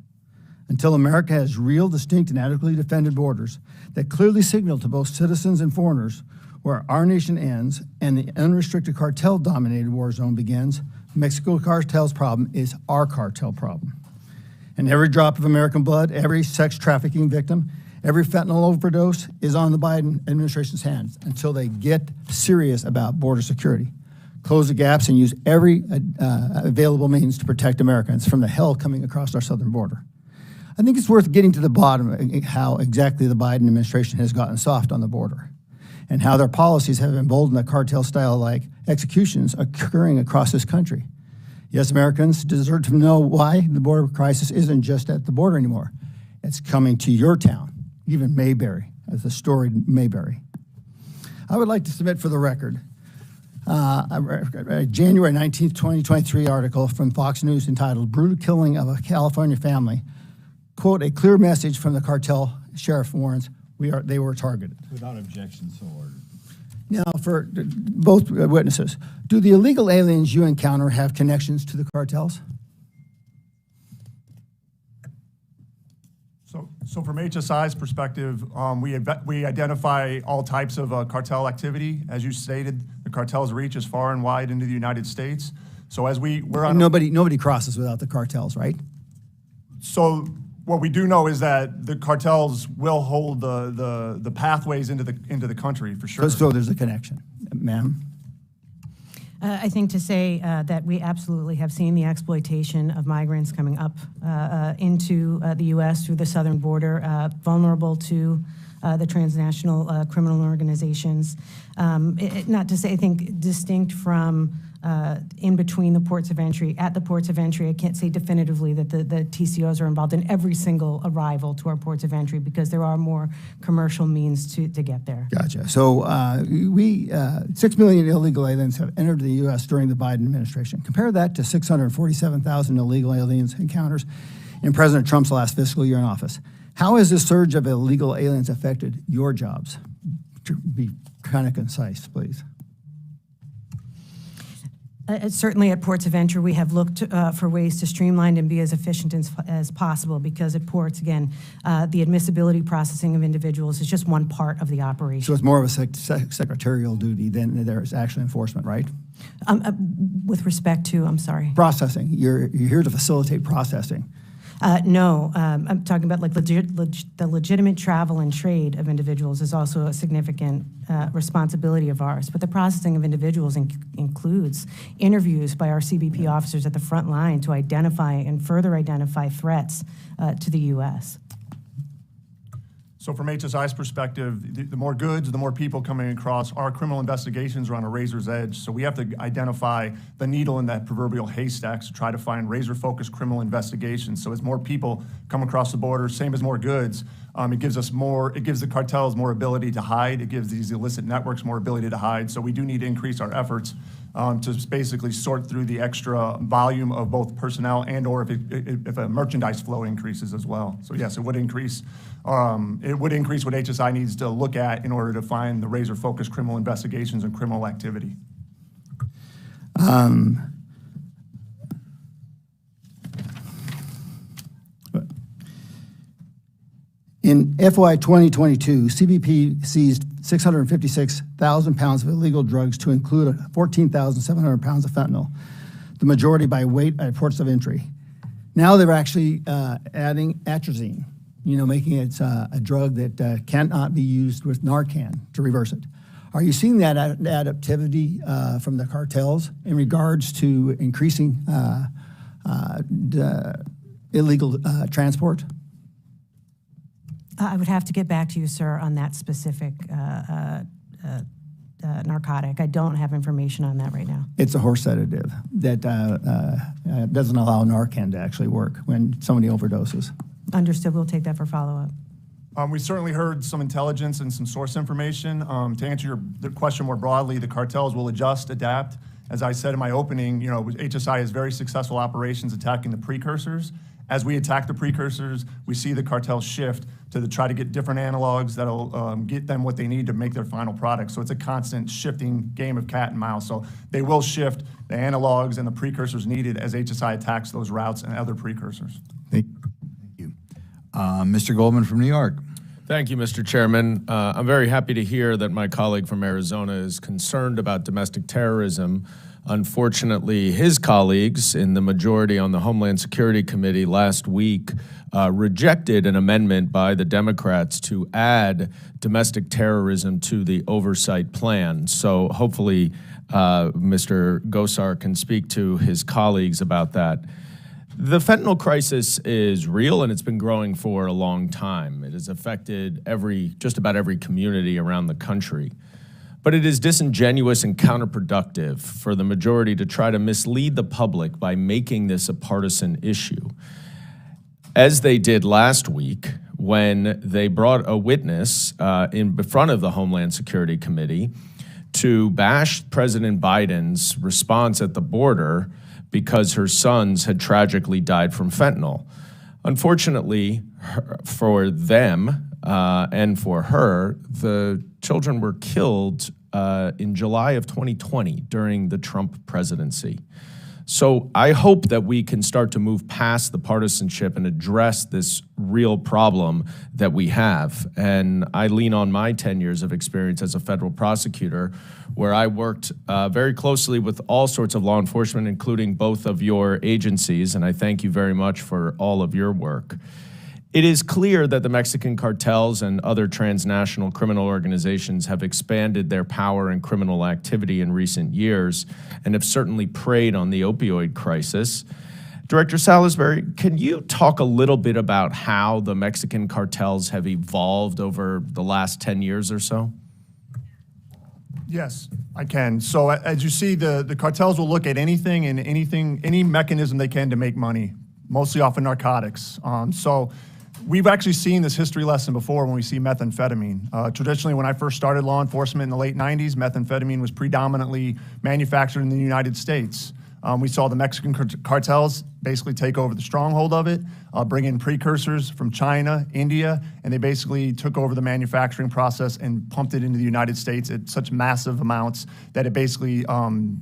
Until America has real, distinct, and adequately defended borders that clearly signal to both citizens and foreigners where our nation ends and the unrestricted cartel-dominated war zone begins, Mexico cartel's problem is our cartel problem. And every drop of American blood, every sex trafficking victim, every fentanyl overdose is on the Biden administration's hands until they get serious about border security, close the gaps, and use every available means to protect Americans from the hell coming across our southern border. I think it's worth getting to the bottom of how exactly the Biden administration has gotten soft on the border, and how their policies have emboldened the cartel-style-like executions occurring across this country. Yes, Americans deserve to know why the border crisis isn't just at the border anymore. It's coming to your town, even Mayberry, as the storied Mayberry. I would like to submit for the record a January 19th, 2023 article from Fox News entitled "Brutal Killing of a California Family." Quote, "A clear message from the cartel sheriff warrants they were targeted." Without objection, so ordered. Now, for both witnesses, do the illegal aliens you encounter have connections to the cartels? So from HSI's perspective, we identify all types of cartel activity. As you stated, the cartels reach as far and wide into the United States. So as we're on Nobody crosses without the cartels, right? So what we do know is that the cartels will hold the pathways into the country for sure. So there's a connection, ma'am. I think to say that we absolutely have seen the exploitation of migrants coming up into the U.S. through the southern border, vulnerable to the transnational criminal organizations. Not to say, I think, distinct from in between the ports of entry. At the ports of entry, I can't say definitively that the TCOs are involved in every single arrival to our ports of entry because there are more commercial means to get there. Gotcha. So 6 million illegal aliens have entered the U.S. during the Biden administration. Compare that to 647,000 illegal aliens encounters in President Trump's last fiscal year in office. How has this surge of illegal aliens affected your jobs? To be kind of concise, please. Certainly at ports of entry, we have looked for ways to streamline and be as efficient as possible because at ports, again, the admissibility processing of individuals is just one part of the operation. So it's more of a secretarial duty than there's actual enforcement, right? With respect to, I'm sorry? Processing. You're here to facilitate processing. No, I'm talking about like the legitimate travel and trade of individuals is also a significant responsibility of ours. But the processing of individuals includes interviews by our CBP officers at the front line to identify and further identify threats to the U.S. So from HSI's perspective, the more goods, the more people coming across, our criminal investigations are on a razor's edge. So we have to identify the needle in that proverbial haystack to try to find razor-focused criminal investigations. So as more people come across the border, same as more goods, it gives the cartels more ability to hide. It gives these illicit networks more ability to hide. So we do need to increase our efforts to basically sort through the extra volume of both personnel and or if a merchandise flow increases as well. So yes, it would increase what HSI needs to look at in order to find the razor-focused criminal investigations and criminal activity. In FY 2022, CBP seized 656,000 pounds of illegal drugs to include 14,700 pounds of fentanyl, the majority by weight at ports of entry. Now they're actually adding atrazine, making it a drug that cannot be used with Narcan to reverse it. Are you seeing that adaptivity from the cartels in regards to increasing the illegal transport? I would have to get back to you, sir, on that specific narcotic. I don't have information on that right now. It's a horse sedative that doesn't allow Narcan to actually work when somebody overdoses. Understood. We'll take that for follow-up. We certainly heard some intelligence and some source information. To answer the question more broadly, the cartels will adjust, adapt. As I said in my opening, HSI has very successful operations attacking the precursors. As we attack the precursors, we see the cartels shift to try to get different analogs that'll get them what they need to make their final product. So it's a constant shifting game of cat and mouse. So they will shift the analogs and the precursors needed as HSI attacks those routes and other precursors. Thank you. Mr. Goldman from New York. Thank you, Mr. Chairman. I'm very happy to hear that my colleague from Arizona is concerned about domestic terrorism. Unfortunately, his colleagues in the majority on the Homeland Security Committee last week rejected an amendment by the Democrats to add domestic terrorism to the oversight plan. So hopefully Mr. Gosar can speak to his colleagues about that. The fentanyl crisis is real and it's been growing for a long time. It has affected just about every community around the country. But it is disingenuous and counterproductive for the majority to try to mislead the public by making this a partisan issue. As they did last week when they brought a witness in front of the Homeland Security Committee to bash President Biden's response at the border because her sons had tragically died from fentanyl. Unfortunately, for them and for her, the children were killed in July of 2020 during the Trump presidency. So I hope that we can start to move past the partisanship and address this real problem that we have. And I lean on my 10 years of experience as a federal prosecutor, where I worked very closely with all sorts of law enforcement, including both of your agencies, and I thank you very much for all of your work. It is clear that the Mexican cartels and other transnational criminal organizations have expanded their power and criminal activity in recent years and have certainly preyed on the opioid crisis. Director Salisbury, can you talk a little bit about how the Mexican cartels have evolved over the last 10 years or so? Yes, I can. So as you see, the cartels will look at anything and any mechanism they can to make money, mostly off of narcotics. We've actually seen this history lesson before when we see methamphetamine. Traditionally, when I first started law enforcement in the late 90s, methamphetamine was predominantly manufactured in the United States. We saw the Mexican cartels basically take over the stronghold of it, bring in precursors from China, India, and they basically took over the manufacturing process and pumped it into the United States at such massive amounts that it basically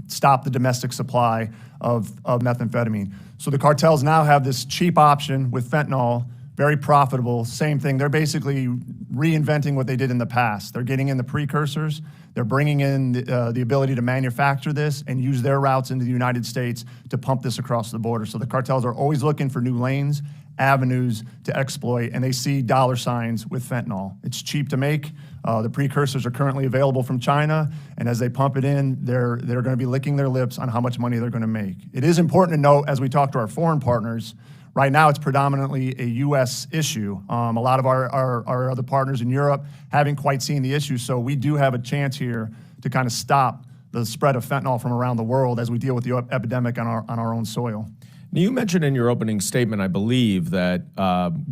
stopped the domestic supply of methamphetamine. So the cartels now have this cheap option with fentanyl, very profitable, same thing. They're basically reinventing what they did in the past. They're getting in the precursors, they're bringing in the ability to manufacture this and use their routes into the United States to pump this across the border. So the cartels are always looking for new lanes, avenues to exploit, and they see dollar signs with fentanyl. It's cheap to make. The precursors are currently available from China, and as they pump it in, they're going to be licking their lips on how much money they're going to make. It is important to note, as we talk to our foreign partners, right now, it's predominantly a U.S. issue. A lot of our other partners in Europe haven't quite seen the issue, so we do have a chance here to kind of stop the spread of fentanyl from around the world as we deal with the epidemic on our own soil. Now, you mentioned in your opening statement, I believe, that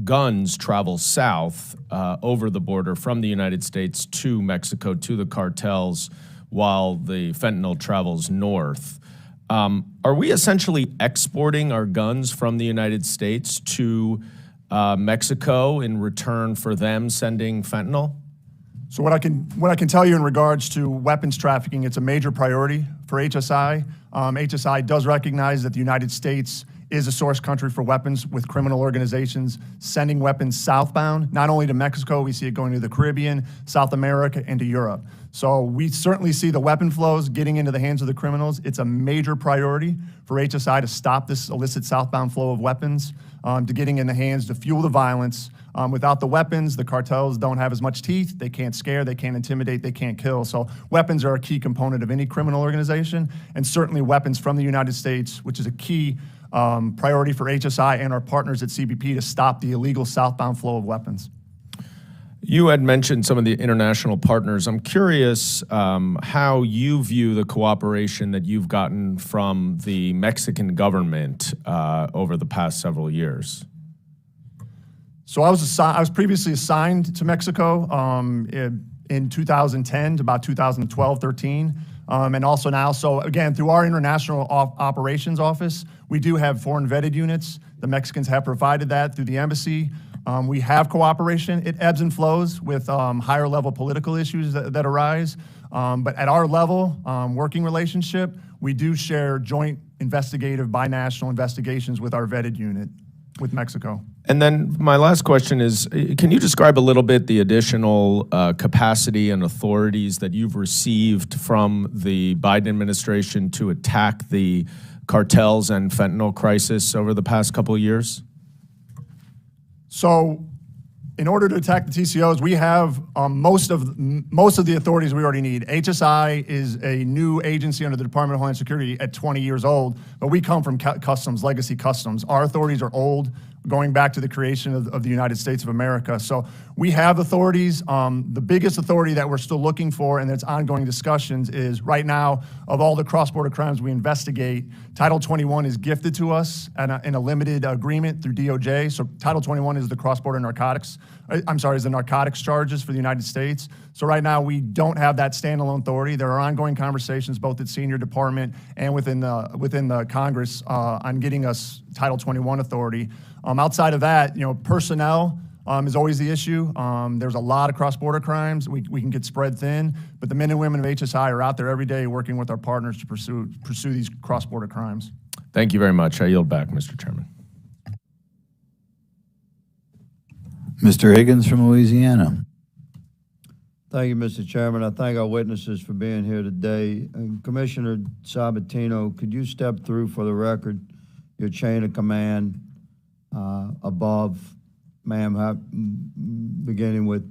guns travel south over the border from the United States to Mexico, to the cartels, while the fentanyl travels north. Are we essentially exporting our guns from the United States to Mexico in return for them sending fentanyl? So what I can tell you in regards to weapons trafficking, it's a major priority for HSI. HSI does recognize that the United States is a source country for weapons, with criminal organizations sending weapons southbound, not only to Mexico, we see it going to the Caribbean, South America, and to Europe. So we certainly see the weapon flows getting into the hands of the criminals. It's a major priority for HSI to stop this illicit southbound flow of weapons, to getting in the hands to fuel the violence. Without the weapons, the cartels don't have as much teeth. They can't scare, they can't intimidate, they can't kill. So weapons are a key component of any criminal organization, and certainly weapons from the United States, which is a key priority for HSI and our partners at CBP to stop the illegal southbound flow of weapons. You had mentioned some of the international partners. I'm curious how you view the cooperation that you've gotten from the Mexican government over the past several years. So I was previously assigned to Mexico in 2010 to about 2012, 13, and also now. So again, through our international operations office, we do have foreign vetted units. The Mexicans have provided that through the embassy. We have cooperation. It ebbs and flows with higher level political issues that arise. But at our level, working relationship, we do share joint investigative binational investigations with our vetted unit with Mexico. And then my last question is, can you describe a little bit the additional capacity and authorities that you've received from the Biden administration to attack the cartels and fentanyl crisis over the past couple of years? So in order to attack the TCOs, we have most of the authorities we already need. HSI is a new agency under the Department of Homeland Security at 20 years old, but we come from customs, legacy customs. Our authorities are old. going back to the creation of the United States of America. So we have authorities. The biggest authority that we're still looking for, and that's ongoing discussions, is right now, of all the cross-border crimes we investigate, Title 21 is gifted to us in a limited agreement through DOJ. So Title 21 is the cross-border narcotics, is the narcotics charges for the United States. So right now, we don't have that standalone authority. There are ongoing conversations both at senior department and within the Congress on getting us Title 21 authority. Outside of that, personnel is always the issue. There's a lot of cross-border crimes. We can get spread thin, but the men and women of HSI are out there every day working with our partners to pursue these cross-border crimes. Thank you very much. I yield back, Mr. Chairman. Mr. Higgins from Louisiana. Thank you, Mr. Chairman. I thank our witnesses for being here today. Commissioner Sabatino, could you step through for the record your chain of command above, ma'am, beginning with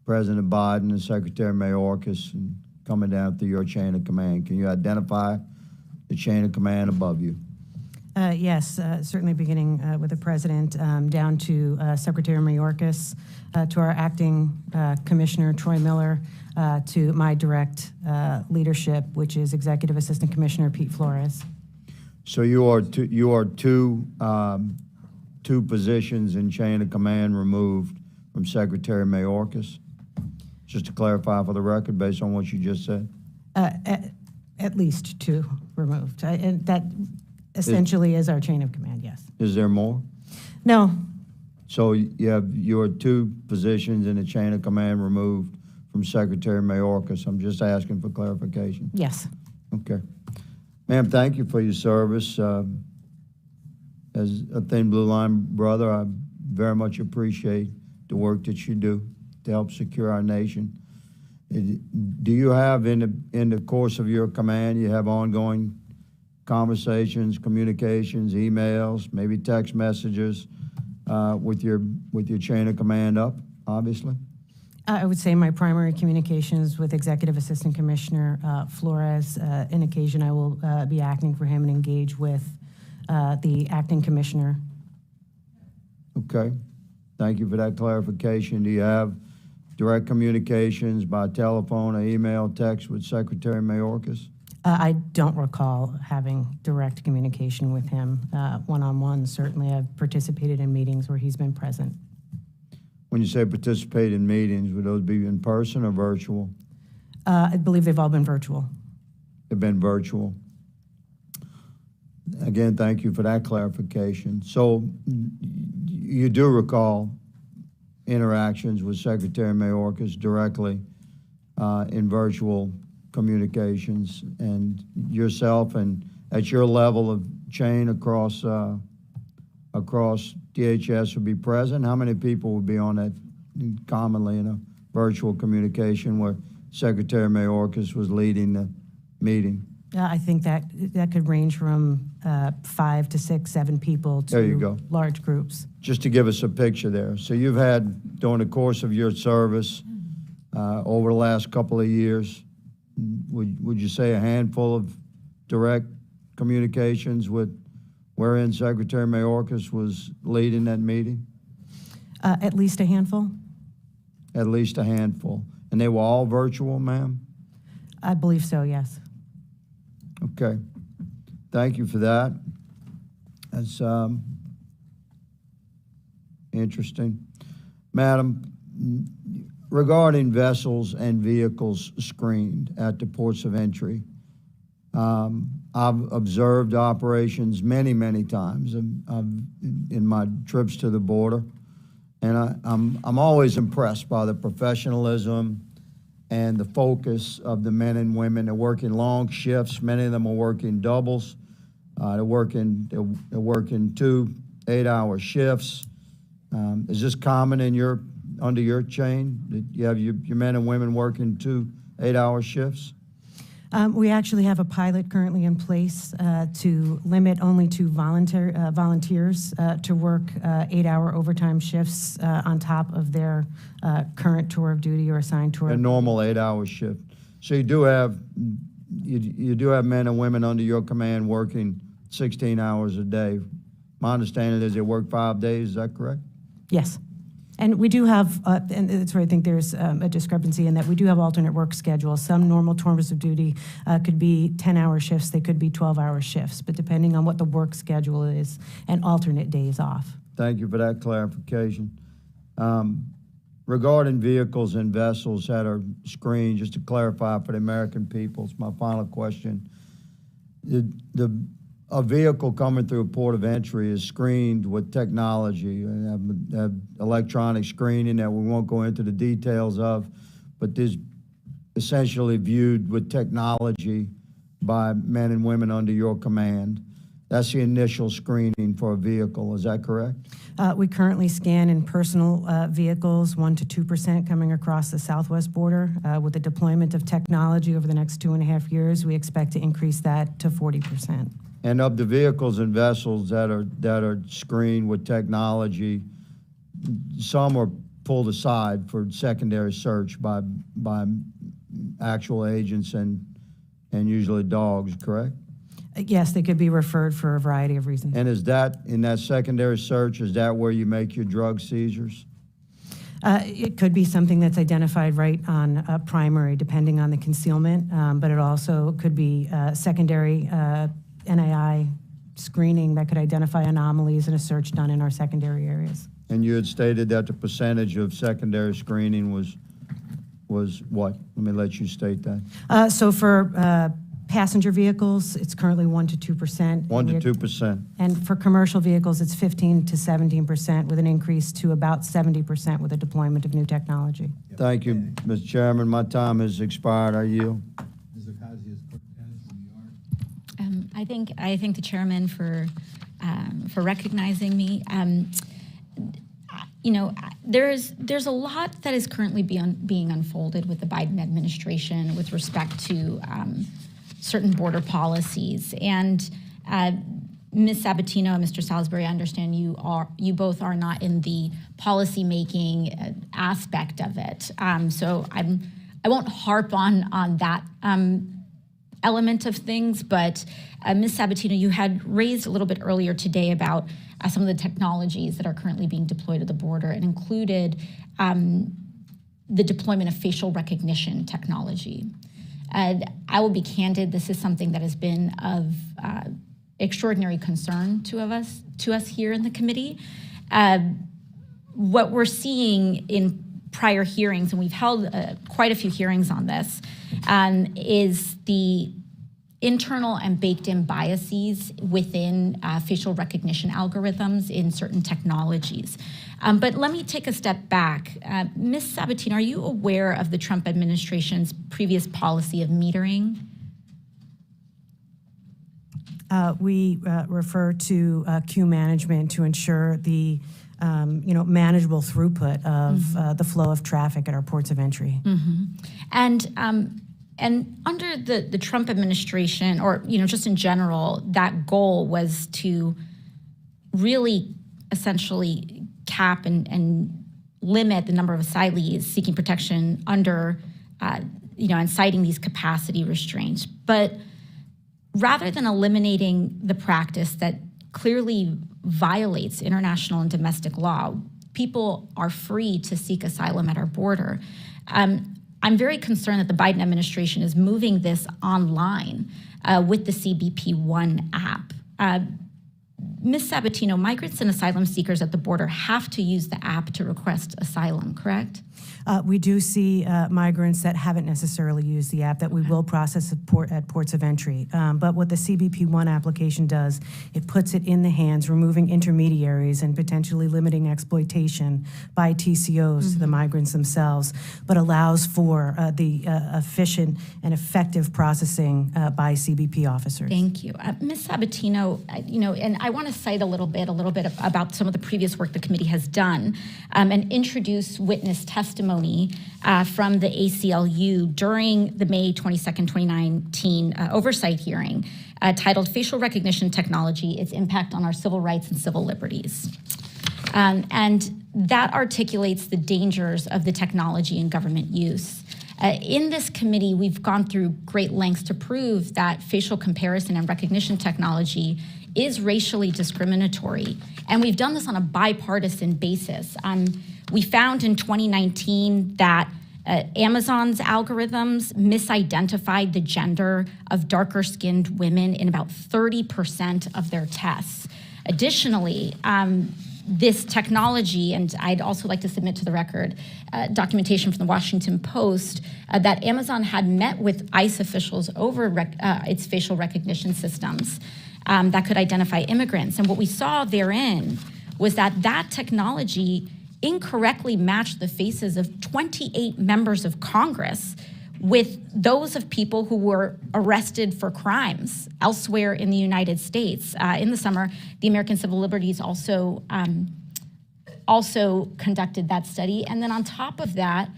President Biden and Secretary Mayorkas and coming down through your chain of command? Can you identify the chain of command above you? Yes, certainly beginning with the President, down to Secretary Mayorkas, to our acting Commissioner Troy Miller, to my direct leadership, which is Executive Assistant Commissioner Pete Flores. So you are two positions in chain of command removed from Secretary Mayorkas? Just to clarify for the record, based on what you just said? At least two removed. And that essentially is our chain of command, yes. Is there more? No. So you have your two positions in the chain of command removed from Secretary Mayorkas. I'm just asking for clarification. Yes. Okay. Ma'am, thank you for your service. As a Thin Blue Line brother, I very much appreciate the work that you do to help secure our nation. Do you have, in the course of your command, you have ongoing conversations, communications, emails, maybe text messages with your chain of command up, obviously? I would say my primary communications with Executive Assistant Commissioner Flores. In occasion, I will be acting for him and engage with the acting commissioner. Okay. Thank you for that clarification. Do you have direct communications by telephone or email, text with Secretary Mayorkas? I don't recall having direct communication with him one-on-one. Certainly, I've participated in meetings where he's been present. When you say participate in meetings, would those be in person or virtual? I believe they've all been virtual. They've been virtual. Again, thank you for that clarification. So you do recall interactions with Secretary Mayorkas directly in virtual communications, and yourself and at your level of chain across DHS would be present? How many people would be on that commonly in a virtual communication where Secretary Mayorkas was leading the meeting? I think that could range from 5 to 6, 7 people to There you go. large groups. Just to give us a picture there. So you've had, during the course of your service, over the last couple of years, would you say a handful of direct communications with wherein Secretary Mayorkas was leading that meeting? At least a handful? At least a handful. And they were all virtual, ma'am? I believe so, yes. Okay. Thank you for that. That's interesting. Madam, regarding vessels and vehicles screened at the ports of entry, I've observed operations many, many times in my trips to the border, and I'm always impressed by the professionalism and the focus of the men and women. They're working long shifts. Many of them are working doubles. They're working 2 8-hour shifts. Is this common under your chain, that you have your men and women working 2 8-hour shifts? We actually have a pilot currently in place to limit only to volunteers to work 8-hour overtime shifts on top of their current tour of duty or assigned tour. A normal 8-hour shift. So you do have men and women under your command working 16 hours a day My understanding is they work 5 days, is that correct? Yes. And we do have, and that's where I think there's a discrepancy in that we do have alternate work schedules. Some normal tours of duty could be 10-hour shifts, they could be 12-hour shifts, but depending on what the work schedule is, and alternate days off. Thank you for that clarification. Regarding vehicles and vessels that are screened, just to clarify for the American people, it's my final question. A vehicle coming through a port of entry is screened with technology, and have electronic screening that we won't go into the details of, but is essentially viewed with technology by men and women under your command. That's the initial screening for a vehicle, is that correct? We currently scan in personal vehicles 1% to 2% coming across the southwest border. With the deployment of technology over the next 2.5 years, we expect to increase that to 40%. And of the vehicles and vessels that are screened with technology, some are pulled aside for secondary search by actual agents and usually dogs, correct? Yes, they could be referred for a variety of reasons. And is that, in that secondary search, is that where you make your drug seizures? It could be something that's identified right on primary, depending on the concealment, but it also could be secondary NII screening that could identify anomalies in a search done in our secondary areas. And you had stated that the percentage of secondary screening was what? Let me let you state that. So for passenger vehicles, it's currently 1% to 2%. 1% to 2%. And for commercial vehicles, it's 15% to 17%, with an increase to about 70% with the deployment of new technology. Thank you, Mr. Chairman. My time has expired. I yield. I thank the chairman for recognizing me. There's a lot that is currently being unfolded with the Biden administration with respect to certain border policies. And Ms. Sabatino and Mr. Salisbury, I understand you both are not in the policy making aspect of it. So I won't harp on that element of things, but Ms. Sabatino, you had raised a little bit earlier today about some of the technologies that are currently being deployed at the border, and included the deployment of facial recognition technology. I will be candid, this is something that has been of extraordinary concern to us here in the committee. What we're seeing in prior hearings, and we've held quite a few hearings on this, is the internal and baked-in biases within facial recognition algorithms in certain technologies. But let me take a step back. Ms. Sabatino, are you aware of the Trump administration's previous policy of metering? We refer to queue management to ensure the manageable throughput of the flow of traffic at our ports of entry. Mm-hmm. And under the Trump administration, or just in general, that goal was to really essentially cap and limit the number of asylees seeking protection under, and citing these capacity restraints. But rather than eliminating the practice that clearly violates international and domestic law, people are free to seek asylum at our border. I'm very concerned that the Biden administration is moving this online with the CBP One app. Ms. Sabatino, migrants and asylum seekers at the border have to use the app to request asylum, correct? We do see migrants that haven't necessarily used the app that we will process at ports of entry. But what the CBP One application does, it puts it in the hands, removing intermediaries and potentially limiting exploitation by TCOs to the migrants themselves, but allows for the efficient and effective processing by CBP officers. Thank you. Ms. Sabatino, and I want to cite a little bit about some of the previous work the committee has done and introduce witness testimony from the ACLU during the May 22nd, 2019 oversight hearing titled Facial Recognition Technology, Its Impact on Our Civil Rights and Civil Liberties. And that articulates the dangers of the technology in government use. In this committee, we've gone through great lengths to prove that facial comparison and recognition technology is racially discriminatory. And we've done this on a bipartisan basis. We found in 2019 that Amazon's algorithms misidentified the gender of darker-skinned women in about 30% of their tests. Additionally, this technology, and I'd also like to submit to the record documentation from the Washington Post, that Amazon had met with ICE officials over its facial recognition systems that could identify immigrants. And what we saw therein was that that technology incorrectly matched the faces of 28 members of Congress with those of people who were arrested for crimes elsewhere in the United States. In the summer, the American Civil Liberties also conducted that study. And then on top of that,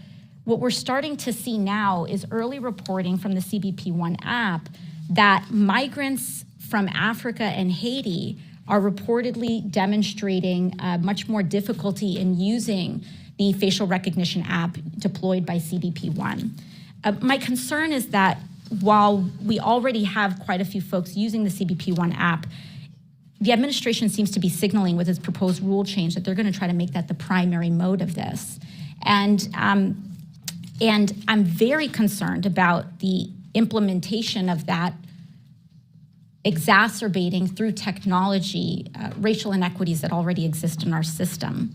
what we're starting to see now is early reporting from the CBP1 app that migrants from Africa and Haiti are reportedly demonstrating much more difficulty in using the facial recognition app deployed by CBP1. My concern is that while we already have quite a few folks using the CBP1 app, the administration seems to be signaling with its proposed rule change that they're going to try to make that the primary mode of this. And I'm very concerned about the implementation of that exacerbating through technology racial inequities that already exist in our system.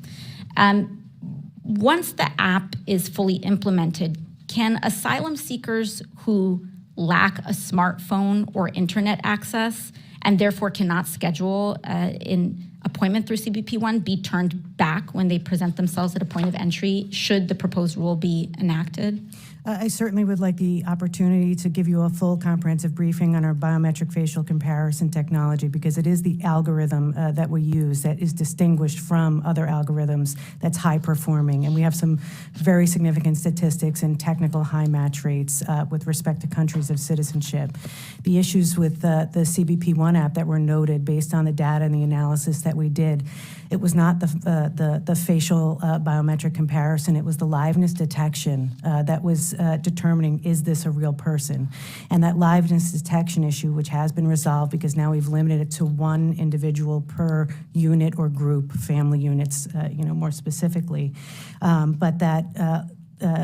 Once the app is fully implemented, can asylum seekers who lack a smartphone or internet access and therefore cannot schedule an appointment through CBP1 be turned back when they present themselves at a point of entry should the proposed rule be enacted? I certainly would like the opportunity to give you a full comprehensive briefing on our biometric facial comparison technology, because it is the algorithm that we use that is distinguished from other algorithms that's high performing. And we have some very significant statistics and technical high match rates with respect to countries of citizenship. The issues with the CBP1 app that were noted based on the data and the analysis that we did, it was not the facial biometric comparison, it was the liveness detection that was determining, is this a real person? And that liveness detection issue, which has been resolved because now we've limited it to one individual per unit or group, family units, more specifically, but that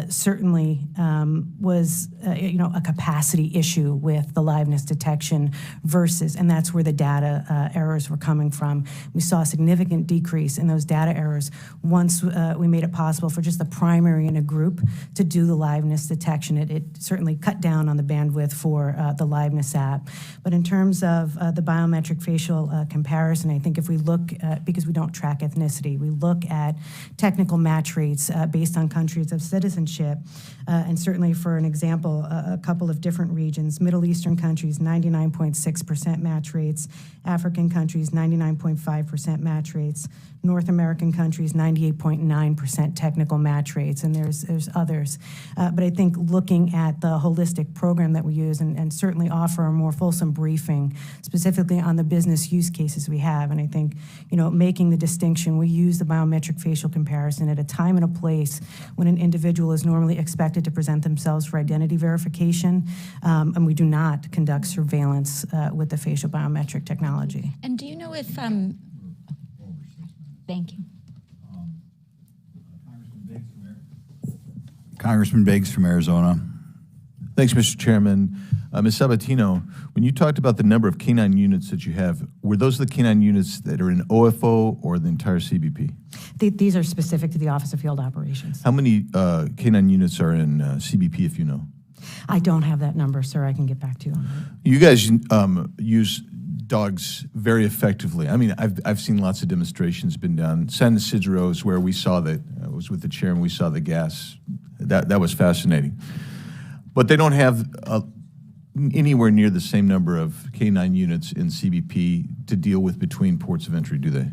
certainly was, a capacity issue with the liveness detection versus, and that's where the data errors were coming from. We saw a significant decrease in those data errors once we made it possible for just the primary in a group to do the liveness detection. It certainly cut down on the bandwidth for the liveness app. But in terms of the biometric facial comparison, I think if we look at, because we don't track ethnicity, we look at technical match rates based on countries of citizenship, and certainly for an example, a couple of different regions, Middle Eastern countries, 99.6% match rates, African countries, 99.5% match rates, North American countries, 98.9% technical match rates, and there's others. But I think looking at the holistic program that we use and certainly offer a more fulsome briefing specifically on the business use cases we have, and I think, making the distinction, we use the biometric facial comparison at a time and a place when an individual is normally expected to present themselves for identity verification, and we do not conduct surveillance with the facial biometric technology. And do you know if, thank you. Congressman Biggs from Arizona. Thanks, Mr. Chairman. Ms. Sabatino, when you talked about the number of K-9 units that you have, were those the K-9 units that are in OFO or the entire CBP? These are specific to the Office of Field Operations. How many K-9 units are in CBP, if you know? I don't have that number, sir. I can get back to you on that. You guys use dogs very effectively. I mean, I've seen lots of demonstrations been done. San Isidro is where we saw I was with the chair and we saw the gas. That was fascinating. But they don't have anywhere near the same number of K-9 units in CBP to deal with between ports of entry, do they?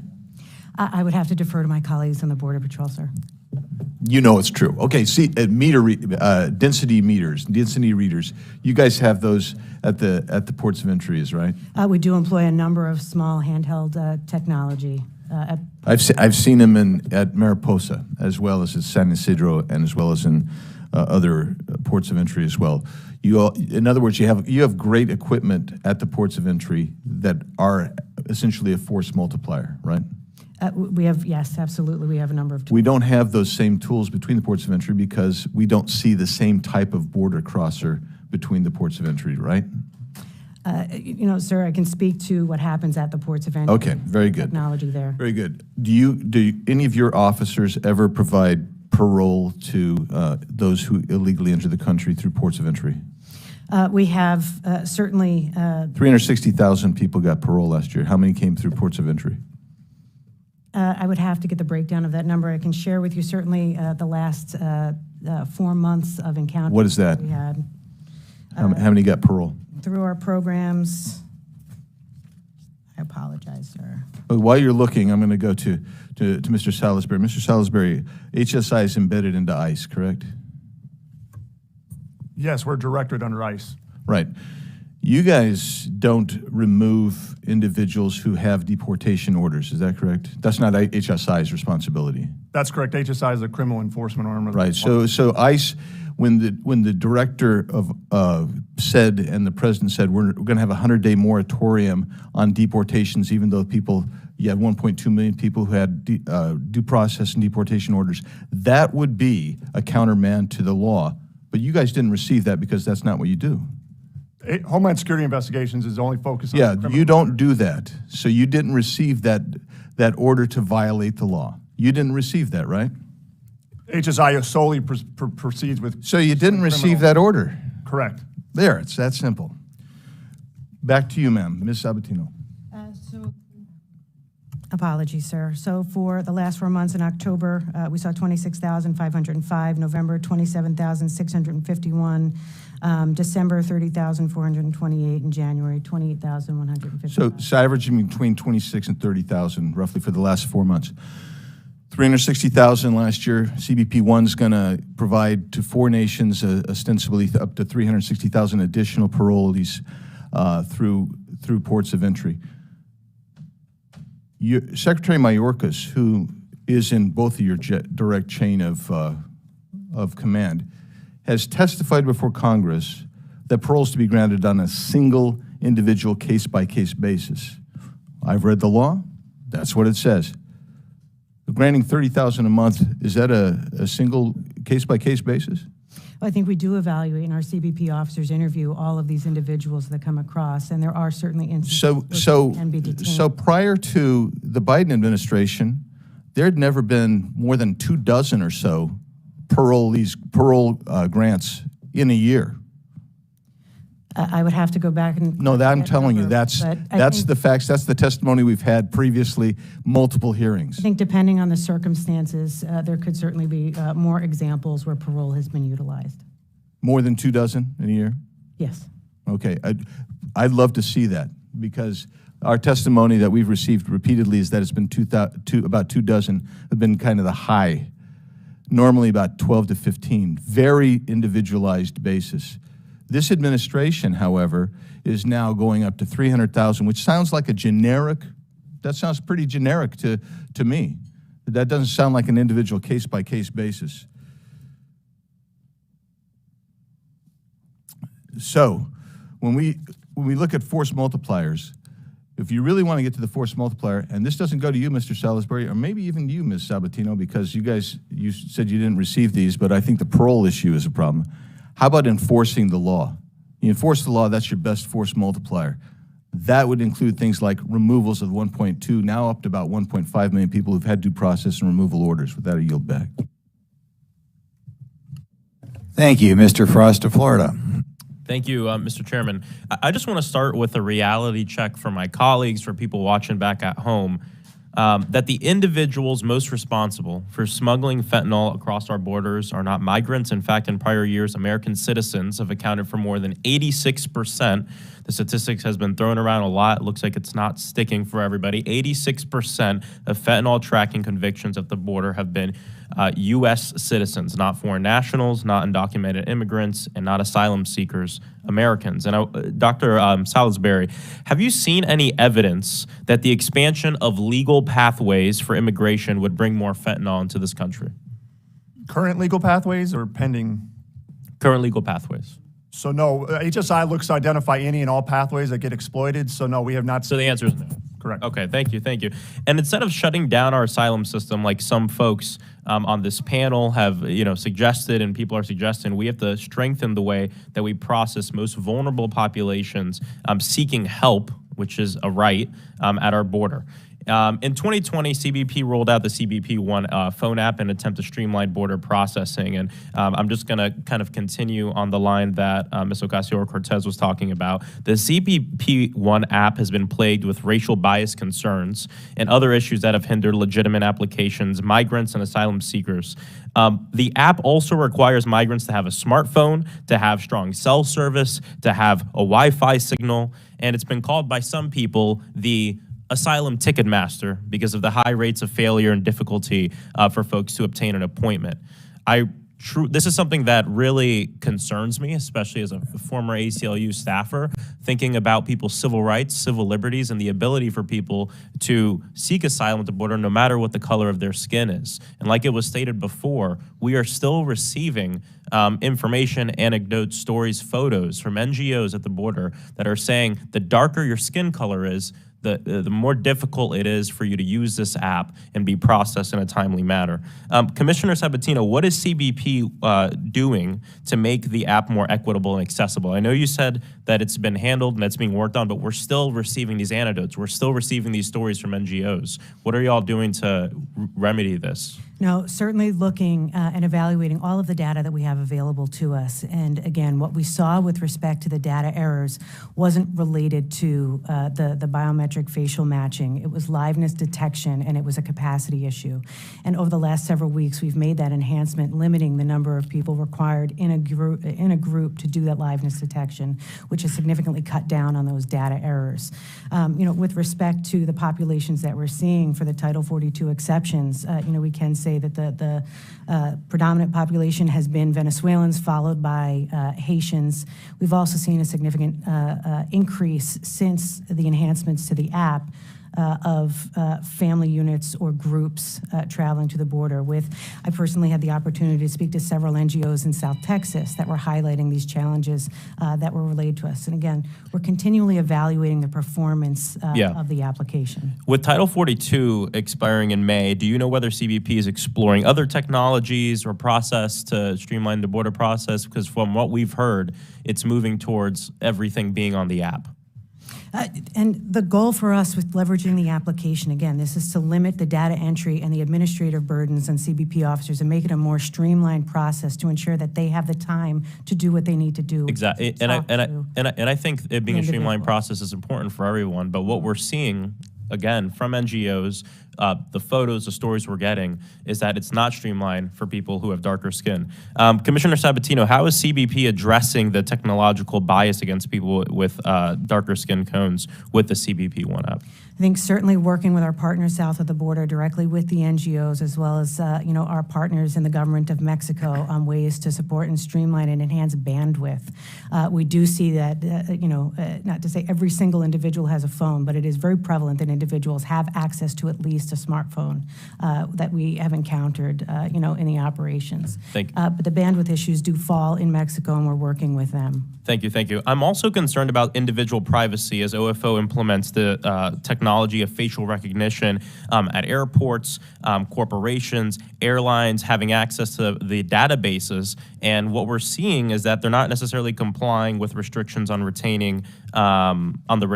I would have to defer to my colleagues on the Border Patrol, sir. You know it's true. Okay, see, density readers. You guys have those at the ports of entries, right? We do employ a number of small handheld technology. I've seen them at Mariposa, as well as at San Isidro, and as well as in other ports of entry as well. In other words, you have great equipment at the ports of entry that are essentially a force multiplier, right? We have, yes, absolutely, we have a number of tools. We don't have those same tools between the ports of entry because we don't see the same type of border crosser between the ports of entry, right? You know, sir, I can speak to what happens at the ports of entry. Okay, very good. Technology there. Very good. Do any of your officers ever provide parole to those who illegally enter the country through ports of entry? We have certainly 360,000 people got parole last year. How many came through ports of entry? I would have to get the breakdown of that number. I can share with you certainly the last 4 months of encounters. What is that? We had How many got parole? through our programs. I apologize, sir. But while you're looking, I'm going to go to Mr. Salisbury. Mr. Salisbury, HSI is embedded into ICE, correct? Yes, we're directed under ICE. Right. You guys don't remove individuals who have deportation orders, is that correct? That's not HSI's responsibility. That's correct. HSI is a criminal enforcement arm of the Right. So ICE, when the director of said and the president said we're going to have a 100-day moratorium on deportations, even though you had 1.2 million people who had due process and deportation orders, that would be a countermand to the law. But you guys didn't receive that because that's not what you do. Homeland Security Investigations is only focused on Yeah, criminal. you don't do that. So you didn't receive that order to violate the law. You didn't receive that, right? HSI solely proceeds with. So you didn't receive criminal- that order. Correct. There, it's that simple. Back to you, ma'am, Ms. Sabatino. Apologies, sir. So for the last 4 months in October, we saw 26,505, November 27,651, December 30,428, and January 28,150. So averaging between 26 and 30,000 roughly for the last 4 months. 360,000 last year. CBP1's going to provide to 4 nations ostensibly up to 360,000 additional parolees through ports of entry. Secretary Mayorkas, who is in both of your direct chain of command, has testified before Congress that paroles to be granted on a single individual case-by-case basis. I've read the law. That's what it says. Granting 30,000 a month, is that a single case-by-case basis? I think we do evaluate, and our CBP officers interview all of these individuals that come across, and there are certainly instances where they can be detained. So prior to the Biden administration, there had never been more than 24 or so parole grants in a year. I would have to go back and. No, that I'm that telling you, number, that's but I think- the facts. That's the testimony we've had previously, multiple hearings. I think depending on the circumstances, there could certainly be more examples where parole has been utilized. More than 24 in a year? Yes. Okay, I'd love to see that because our testimony that we've received repeatedly is that it's been about 24 have been kind of the high, normally about 12 to 15, very individualized basis. This administration, however, is now going up to 300,000, which sounds like a generic, that sounds pretty generic to me. That doesn't sound like an individual case-by-case basis. So when we look at force multipliers, if you really want to get to the force multiplier, and this doesn't go to you, Mr. Salisbury, or maybe even you, Ms. Sabatino, because you said you didn't receive these, but I think the parole issue is a problem. How about enforcing the law? You enforce the law, that's your best force multiplier. That would include things like removals of 1.2, now up to about 1.5 million people who've had due process and removal orders. With that, I yield back. Thank you, Mr. Frost of Florida. Thank you, Mr. Chairman. I just want to start with a reality check for my colleagues, for people watching back at home, that the individuals most responsible for smuggling fentanyl across our borders are not migrants. In fact, in prior years, American citizens have accounted for more than 86%. The statistics has been thrown around a lot. It looks like it's not sticking for everybody. 86% of fentanyl tracking convictions at the border have been U.S. citizens, not foreign nationals, not undocumented immigrants, and not asylum seekers, Americans. And Dr. Salisbury, have you seen any evidence that the expansion of legal pathways for immigration would bring more fentanyl into this country? Current legal pathways or pending? Current legal pathways. So no, HSI looks to identify any and all pathways that get exploited. So no, we have not. So the answer is no. Correct. Okay, thank you, thank you. And instead of shutting down our asylum system, like some folks on this panel have, suggested, and people are suggesting, we have to strengthen the way that we process most vulnerable populations seeking help, which is a right, at our border. In 2020, CBP rolled out the CBP One phone app in an attempt to streamline border processing. And I'm just going to kind of continue on the line that Ms. Ocasio-Cortez was talking about. The CBP One app has been plagued with racial bias concerns and other issues that have hindered legitimate applications, migrants, and asylum seekers. The app also requires migrants to have a smartphone, to have strong cell service, to have a Wi-Fi signal, and it's been called by some people the asylum ticket master because of the high rates of failure and difficulty for folks to obtain an appointment. This is something that really concerns me, especially as a former ACLU staffer, thinking about people's civil rights, civil liberties, and the ability for people to seek asylum at the border no matter what the color of their skin is. And like it was stated before, we are still receiving information, anecdotes, stories, photos from NGOs at the border that are saying the darker your skin color is, the more difficult it is for you to use this app and be processed in a timely manner. Commissioner Sabatino, what is CBP doing to make the app more equitable and accessible? I know you said that it's been handled and that's being worked on, but we're still receiving these anecdotes. We're still receiving these stories from NGOs. What are y'all doing to remedy this? No, certainly looking and evaluating all of the data that we have available to us. And again, what we saw with respect to the data errors wasn't related to the biometric facial matching. It was liveness detection, and it was a capacity issue. And over the last several weeks, we've made that enhancement, limiting the number of people required in a group to do that liveness detection, which has significantly cut down on those data errors. With respect to the populations that we're seeing for the Title 42 exceptions, we can say that the predominant population has been Venezuelans, followed by Haitians. We've also seen a significant increase since the enhancements to the app of family units or groups traveling to the border. I personally had the opportunity to speak to several NGOs in South Texas that were highlighting these challenges that were relayed to us. And again, we're continually evaluating the performance of the application. With Title 42 expiring in May, do you know whether CBP is exploring other technologies or process to streamline the border process? Because from what we've heard, it's moving towards everything being on the app. And the goal for us with leveraging the application, again, this is to limit the data entry and the administrative burdens on CBP officers and make it a more streamlined process to ensure that they have the time to do what they need to do. Exactly, and I think it being a streamlined process is important for everyone. But what we're seeing, again, from NGOs, the photos, the stories we're getting, is that it's not streamlined for people who have darker skin. Commissioner Sabatino, how is CBP addressing the technological bias against people with darker skin tones with the CBP One app? I think certainly working with our partners south of the border, directly with the NGOs, as well as our partners in the government of Mexico on ways to support and streamline and enhance bandwidth. We do see that, not to say every single individual has a phone, but it is very prevalent that individuals have access to at least a smartphone that we have encountered, in the operations. Thank you. But the bandwidth issues do fall in Mexico, and we're working with them. Thank you, thank you. I'm also concerned about individual privacy as OFO implements the technology of facial recognition at airports, corporations, airlines having access to the databases. And what we're seeing is that they're not necessarily complying with restrictions on retaining on the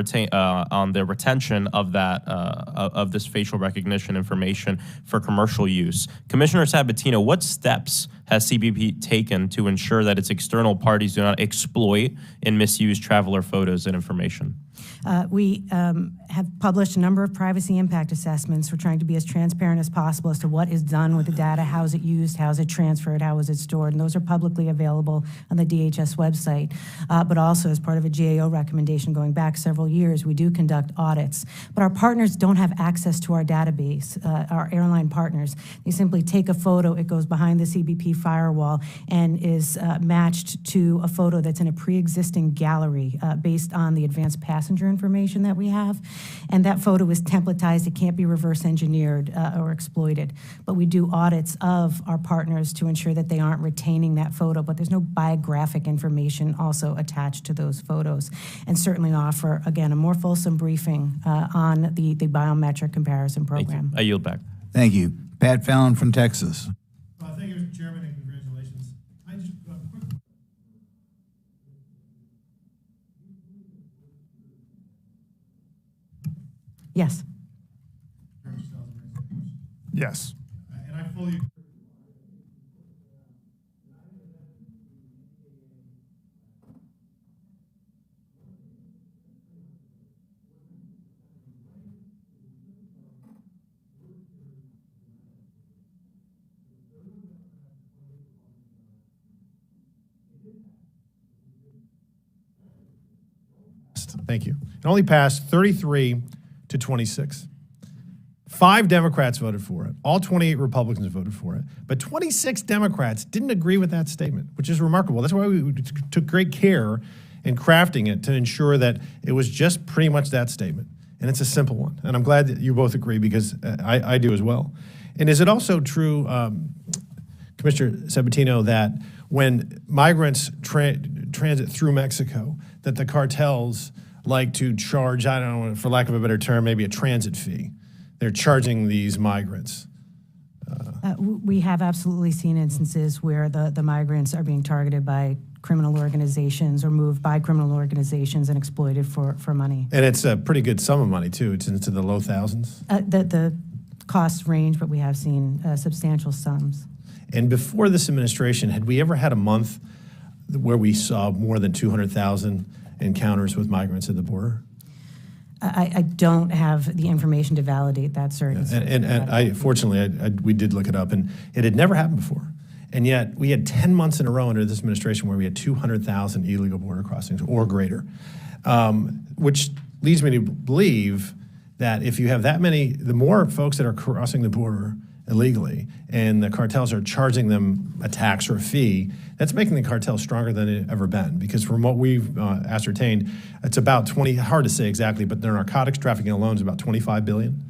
retention of that of this facial recognition information for commercial use. Commissioner Sabatino, what steps has CBP taken to ensure that its external parties do not exploit and misuse traveler photos and information? We have published a number of privacy impact assessments. We're trying to be as transparent as possible as to what is done with the data, how is it used, how is it transferred, how is it stored, and those are publicly available on the DHS website. But also as part of a GAO recommendation going back several years, we do conduct audits. But our partners don't have access to our database, our airline partners. They simply take a photo, it goes behind the CBP firewall and is matched to a photo that's in a pre-existing gallery based on the advanced passenger information that we have. And that photo is templatized. It can't be reverse engineered or exploited. But we do audits of our partners to ensure that they aren't retaining that photo, but there's no biographic information also attached to those photos. And certainly offer, again, a more fulsome briefing on the biometric comparison Thank you. program. I yield back. Thank you. Pat Fallon from Texas. Thank you, Mr. Chairman, and congratulations. I just, quick. Yes. Yes. And I fully. Thank you. It only passed 33 to 26. 5 Democrats voted for it. All 28 Republicans voted for it. But 26 Democrats didn't agree with that statement, which is remarkable. That's why we took great care in crafting it to ensure that it was just pretty much that statement. And it's a simple one. And I'm glad that you both agree because I do as well. And is it also true, Commissioner Sabatino, that when migrants transit through Mexico, that the cartels like to charge, I don't know, for lack of a better term, maybe a transit fee? They're charging these migrants. We have absolutely seen instances where the migrants are being targeted by criminal organizations or moved by criminal organizations and exploited for money. And it's a pretty good sum of money, too. It's into the low thousands. The costs range, but we have seen substantial sums. And before this administration, had we ever had a month where we saw more than 200,000 encounters with migrants at the border? I don't have the information to validate that, sir. And fortunately, we did look it up, and it had never happened before. And yet, we had 10 months in a row under this administration where we had 200,000 illegal border crossings or greater, which leads me to believe that if you have that many, the more folks that are crossing the border illegally and the cartels are charging them a tax or a fee, that's making the cartel stronger than it ever been. Because from what we've ascertained, it's about 20, hard to say exactly, but their narcotics trafficking alone is about 25 billion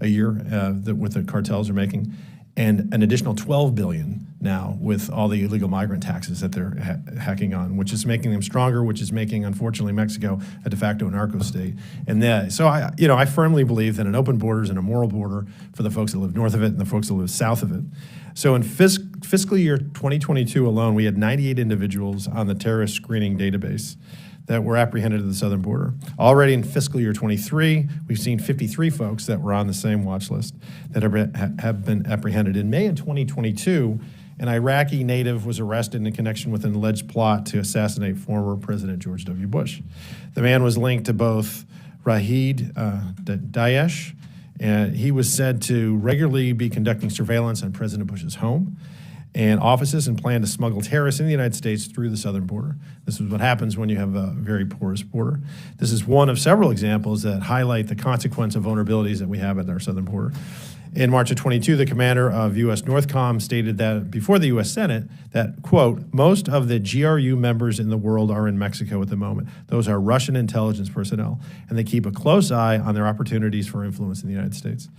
a year that what the cartels are making, and an additional 12 billion now with all the illegal migrant taxes that they're hacking on, which is making them stronger, which is making, unfortunately, Mexico a de facto narco state. And so I firmly believe that an open border is an immoral border for the folks that live north of it and the folks that live south of it. So in fiscal year 2022 alone, we had 98 individuals on the terrorist screening database that were apprehended at the southern border. Already in fiscal year 23, we've seen 53 folks that were on the same watch list that have been apprehended. In May of 2022, an Iraqi native was arrested in connection with an alleged plot to assassinate former President George W. Bush. The man was linked to both Rahid Daesh, and he was said to regularly be conducting surveillance on President Bush's home and offices and plan to smuggle terrorists in the United States through the southern border. This is what happens when you have a very porous border. This is one of several examples that highlight the consequence of vulnerabilities that we have at our southern border. In March of 22, the commander of U.S. Northcom stated that before the U.S. Senate that, quote, most of the GRU members in the world are in Mexico at the moment. Those are Russian intelligence personnel, and they keep a close eye on their opportunities for influence in the United States.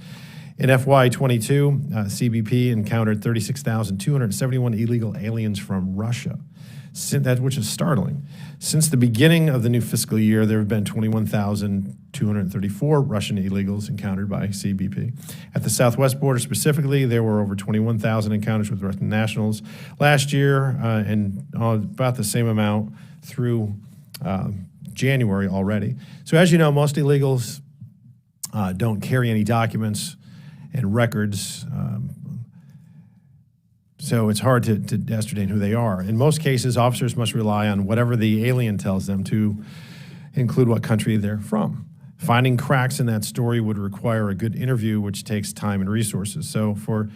In FY22, CBP encountered 36,271 illegal aliens from Russia, which is startling. Since the beginning of the new fiscal year, there have been 21,234 Russian illegals encountered by CBP. At the southwest border specifically, there were over 21,000 encounters with Russian nationals last year, and about the same amount through January already. So as you know, most illegals don't carry any documents and records, so it's hard to ascertain who they are. In most cases, officers must rely on whatever the alien tells them to include what country they're from. Finding cracks in that story would require a good interview, which takes time and resources. So for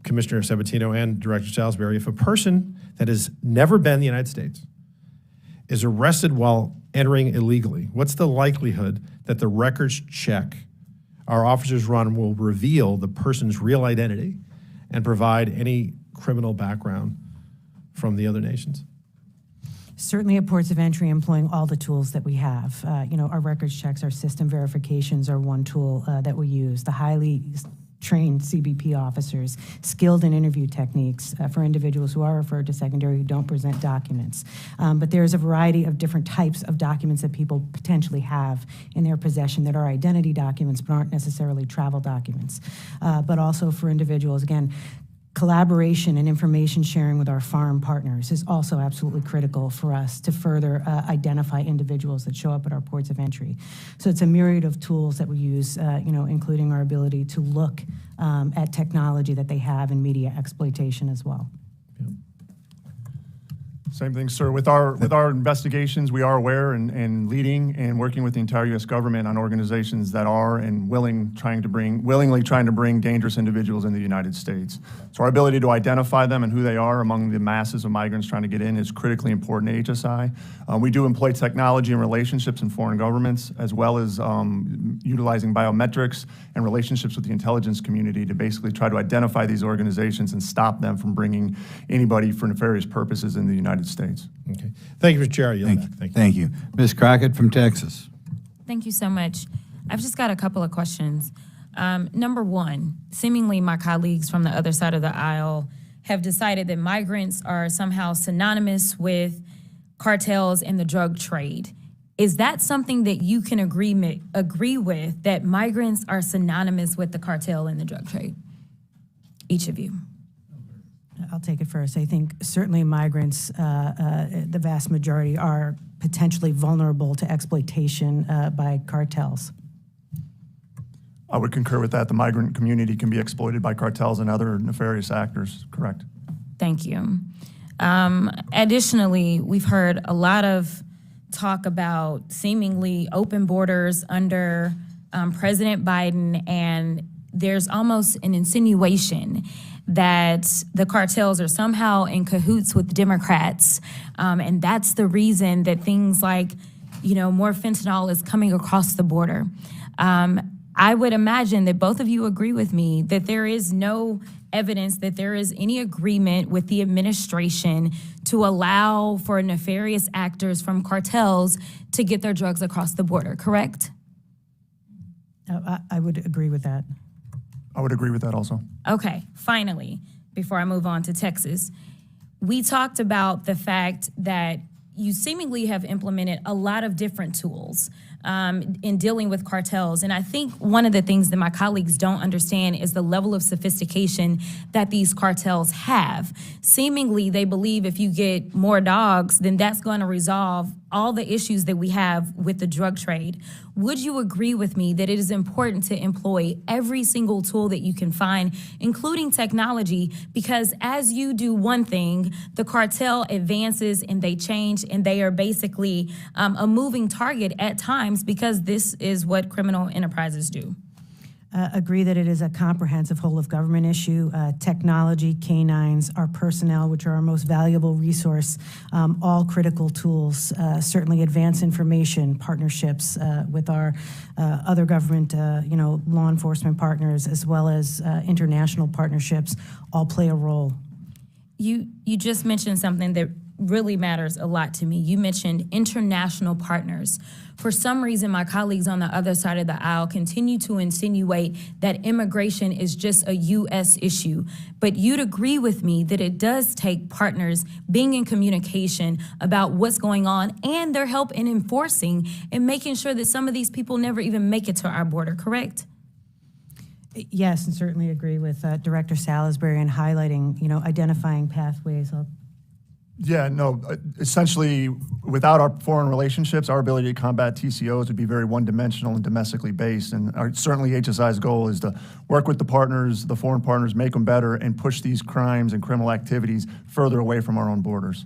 Commissioner Sabatino and Director Salisbury, if a person that has never been in the United States is arrested while entering illegally, what's the likelihood that the records check our officers run will reveal the person's real identity and provide any criminal background from the other nations? Certainly at ports of entry, employing all the tools that we have. Our records checks, our system verifications are one tool that we use. The highly trained CBP officers, skilled in interview techniques for individuals who are referred to secondary who don't present documents. But there's a variety of different types of documents that people potentially have in their possession that are identity documents but aren't necessarily travel documents. But also for individuals, again, collaboration and information sharing with our foreign partners is also absolutely critical for us to further identify individuals that show up at our ports of entry. So it's a myriad of tools that we use, including our ability to look at technology that they have in media exploitation as well. Same thing, sir. With our investigations, we are aware and leading and working with the entire U.S. government on organizations that are and willingly trying to bring dangerous individuals into the United States. So our ability to identify them and who they are among the masses of migrants trying to get in is critically important to HSI. We do employ technology and relationships in foreign governments, as well as utilizing biometrics and relationships with the intelligence community to basically try to identify these organizations and stop them from bringing anybody for nefarious purposes in the United States. Okay. Thank you, Mr. Chair. I yield back. Thank you. Ms. Crockett from Texas. Thank you so much. I've just got a couple of questions. Number one, seemingly my colleagues from the other side of the aisle have decided that migrants are somehow synonymous with cartels and the drug trade. Is that something that you can agree with, that migrants are synonymous with the cartel and the drug trade? Each of you. I'll take it first. I think certainly migrants, the vast majority, are potentially vulnerable to exploitation by cartels. I would concur with that. The migrant community can be exploited by cartels and other nefarious actors. Correct. Thank you. Additionally, we've heard a lot of talk about seemingly open borders under President Biden, and there's almost an insinuation that the cartels are somehow in cahoots with Democrats, and that's the reason that things like, more fentanyl is coming across the border. I would imagine that both of you agree with me that there is no evidence that there is any agreement with the administration to allow for nefarious actors from cartels to get their drugs across the border, correct? I would agree with that. I would agree with that also. Okay, finally, before I move on to Texas, we talked about the fact that you seemingly have implemented a lot of different tools in dealing with cartels. And I think one of the things that my colleagues don't understand is the level of sophistication that these cartels have. Seemingly, they believe if you get more dogs, then that's going to resolve all the issues that we have with the drug trade. Would you agree with me that it is important to employ every single tool that you can find, including technology, because as you do one thing, the cartel advances and they change, and they are basically a moving target at times, because this is what criminal enterprises do? Agree that it is a comprehensive whole of government issue. Technology, canines, our personnel, which are our most valuable resource, all critical tools. Certainly advanced information, partnerships with our other government, law enforcement partners, as well as international partnerships, all play a role. You just mentioned something that really matters a lot to me. You mentioned international partners. For some reason, my colleagues on the other side of the aisle continue to insinuate that immigration is just a U.S. issue. But you'd agree with me that it does take partners being in communication about what's going on and their help in enforcing and making sure that some of these people never even make it to our border, correct? Yes, and certainly agree with Director Salisbury in highlighting, identifying pathways. Yeah, no, essentially, without our foreign relationships, our ability to combat TCOs would be very one-dimensional and domestically based. And certainly HSI's goal is to work with the partners, the foreign partners, make them better, and push these crimes and criminal activities further away from our own borders.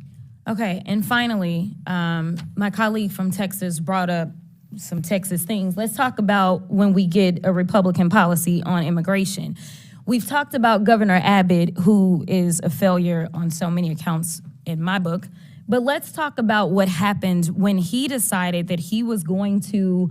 Okay, and finally, my colleague from Texas brought up some Texas things. Let's talk about when we get a Republican policy on immigration. We've talked about Governor Abbott, who is a failure on so many accounts in my book, but let's talk about what happened when he decided that he was going to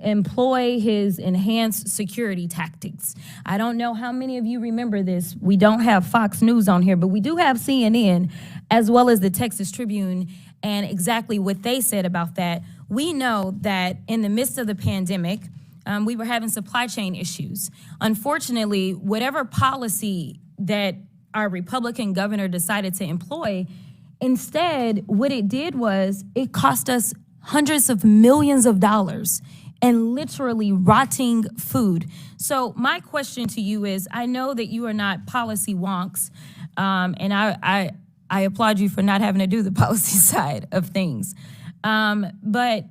employ his enhanced security tactics. I don't know how many of you remember this. We don't have Fox News on here, but we do have CNN as well as the Texas Tribune and exactly what they said about that. We know that in the midst of the pandemic, we were having supply chain issues. Unfortunately, whatever policy that our Republican governor decided to employ, instead, what it did was it cost us hundreds of millions of dollars and literally rotting food. So my question to you is, I know that you are not policy wonks, and I applaud you for not having to do the policy side of things. But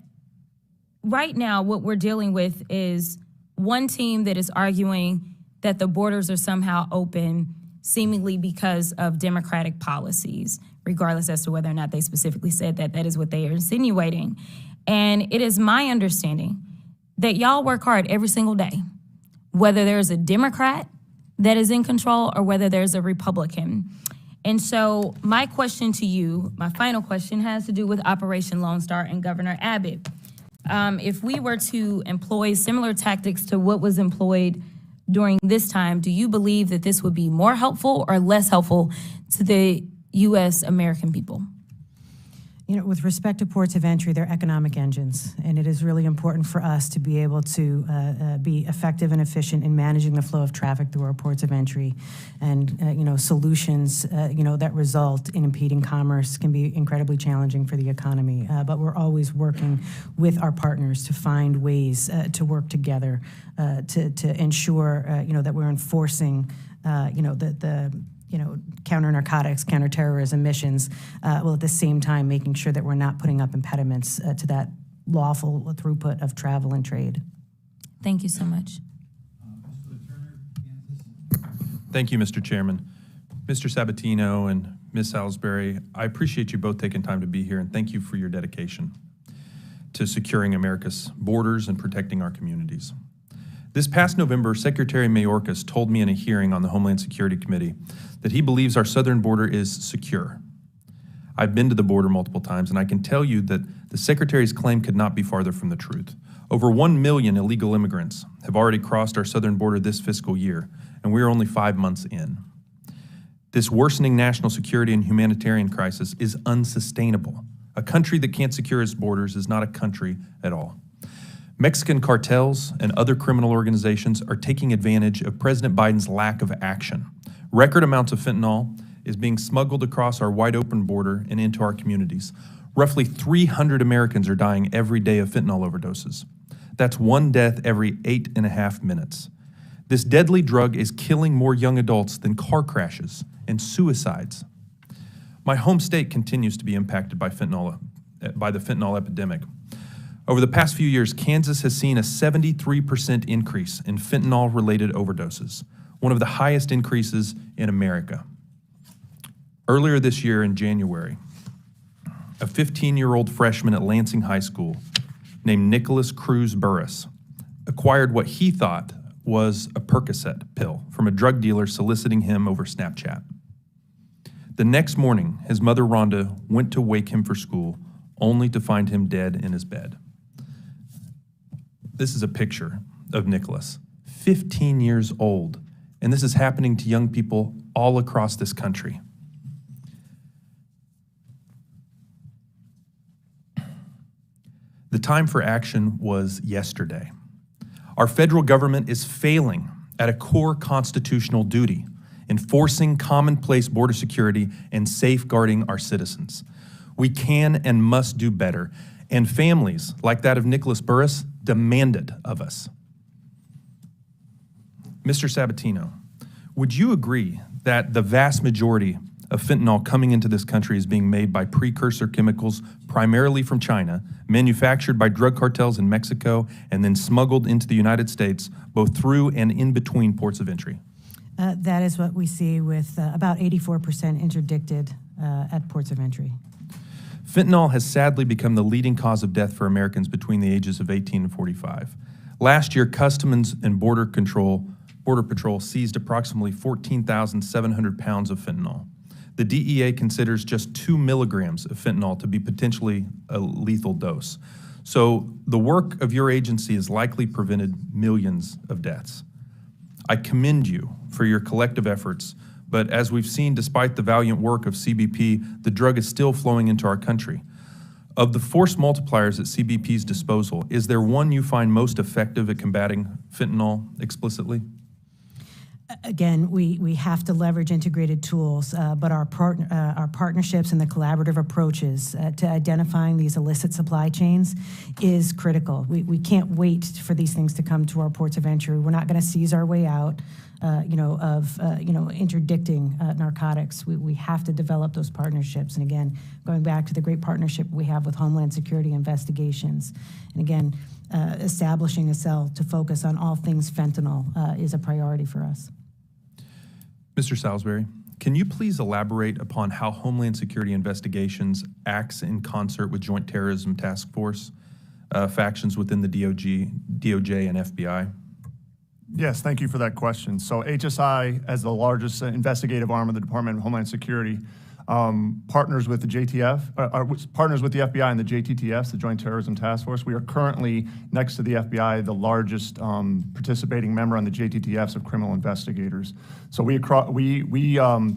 right now, what we're dealing with is one team that is arguing that the borders are somehow open, seemingly because of Democratic policies, regardless as to whether or not they specifically said that. That is what they are insinuating. And it is my understanding that y'all work hard every single day, whether there's a Democrat that is in control or whether there's a Republican. And so my question to you, my final question, has to do with Operation Lone Star and Governor Abbott. If we were to employ similar tactics to what was employed during this time, do you believe that this would be more helpful or less helpful to the U.S. American people? You know, with respect to ports of entry, they're economic engines, and it is really important for us to be able to be effective and efficient in managing the flow of traffic through our ports of entry. And, solutions, that result in impeding commerce can be incredibly challenging for the economy. But we're always working with our partners to find ways to work together to ensure, that we're enforcing, counter narcotics, counter terrorism missions, while at the same time making sure that we're not putting up impediments to that lawful throughput of travel and trade. Thank you so much. Thank you, Mr. Chairman. Mr. Sabatino and Ms. Salisbury, I appreciate you both taking time to be here, and thank you for your dedication to securing America's borders and protecting our communities. This past November, Secretary Mayorkas told me in a hearing on the Homeland Security Committee that he believes our southern border is secure. I've been to the border multiple times, and I can tell you that the Secretary's claim could not be farther from the truth. Over 1 million illegal immigrants have already crossed our southern border this fiscal year, and we are only 5 months in. This worsening national security and humanitarian crisis is unsustainable. A country that can't secure its borders is not a country at all. Mexican cartels and other criminal organizations are taking advantage of President Biden's lack of action. Record amounts of fentanyl is being smuggled across our wide open border and into our communities. Roughly 300 Americans are dying every day of fentanyl overdoses. That's 1 death every 8.5 minutes. This deadly drug is killing more young adults than car crashes and suicides. My home state continues to be impacted by the fentanyl epidemic. Over the past few years, Kansas has seen a 73% increase in fentanyl-related overdoses, one of the highest increases in America. Earlier this year in January, a 15-year-old freshman at Lansing High School named Nicholas Cruz Burris acquired what he thought was a Percocet pill from a drug dealer soliciting him over Snapchat. The next morning, his mother, Rhonda, went to wake him for school, only to find him dead in his bed. This is a picture of Nicholas, 15 years old, and this is happening to young people all across this country. The time for action was yesterday. Our federal government is failing at a core constitutional duty, enforcing commonplace border security and safeguarding our citizens. We can and must do better, and families like that of Nicholas Burris demand it of us. Mr. Sabatino, would you agree that the vast majority of fentanyl coming into this country is being made by precursor chemicals primarily from China, manufactured by drug cartels in Mexico, and then smuggled into the United States, both through and in between ports of entry? That is what we see with about 84% interdicted at ports of entry. Fentanyl has sadly become the leading cause of death for Americans between the ages of 18 and 45. Last year, Customs and Border Patrol seized approximately 14,700 pounds of fentanyl. The DEA considers just 2 milligrams of fentanyl to be potentially a lethal dose. So the work of your agency has likely prevented millions of deaths. I commend you for your collective efforts, but as we've seen, despite the valiant work of CBP, the drug is still flowing into our country. Of the force multipliers at CBP's disposal, is there one you find most effective at combating fentanyl explicitly? Again, we have to leverage integrated tools, but our partnerships and the collaborative approaches to identifying these illicit supply chains is critical. We can't wait for these things to come to our ports of entry. We're not going to seize our way out, interdicting narcotics. We have to develop those partnerships. And again, going back to the great partnership we have with Homeland Security Investigations, and again, establishing a cell to focus on all things fentanyl is a priority for us. Mr. Salisbury, can you please elaborate upon how Homeland Security Investigations acts in concert with Joint Terrorism Task Force, factions within the DOJ and FBI? Yes, thank you for that question. So HSI, as the largest investigative arm of the Department of Homeland Security, partners with the partners with the FBI and the JTTF, the Joint Terrorism Task Force. We are currently, next to the FBI, the largest participating member on the JTTFs of criminal investigators. So we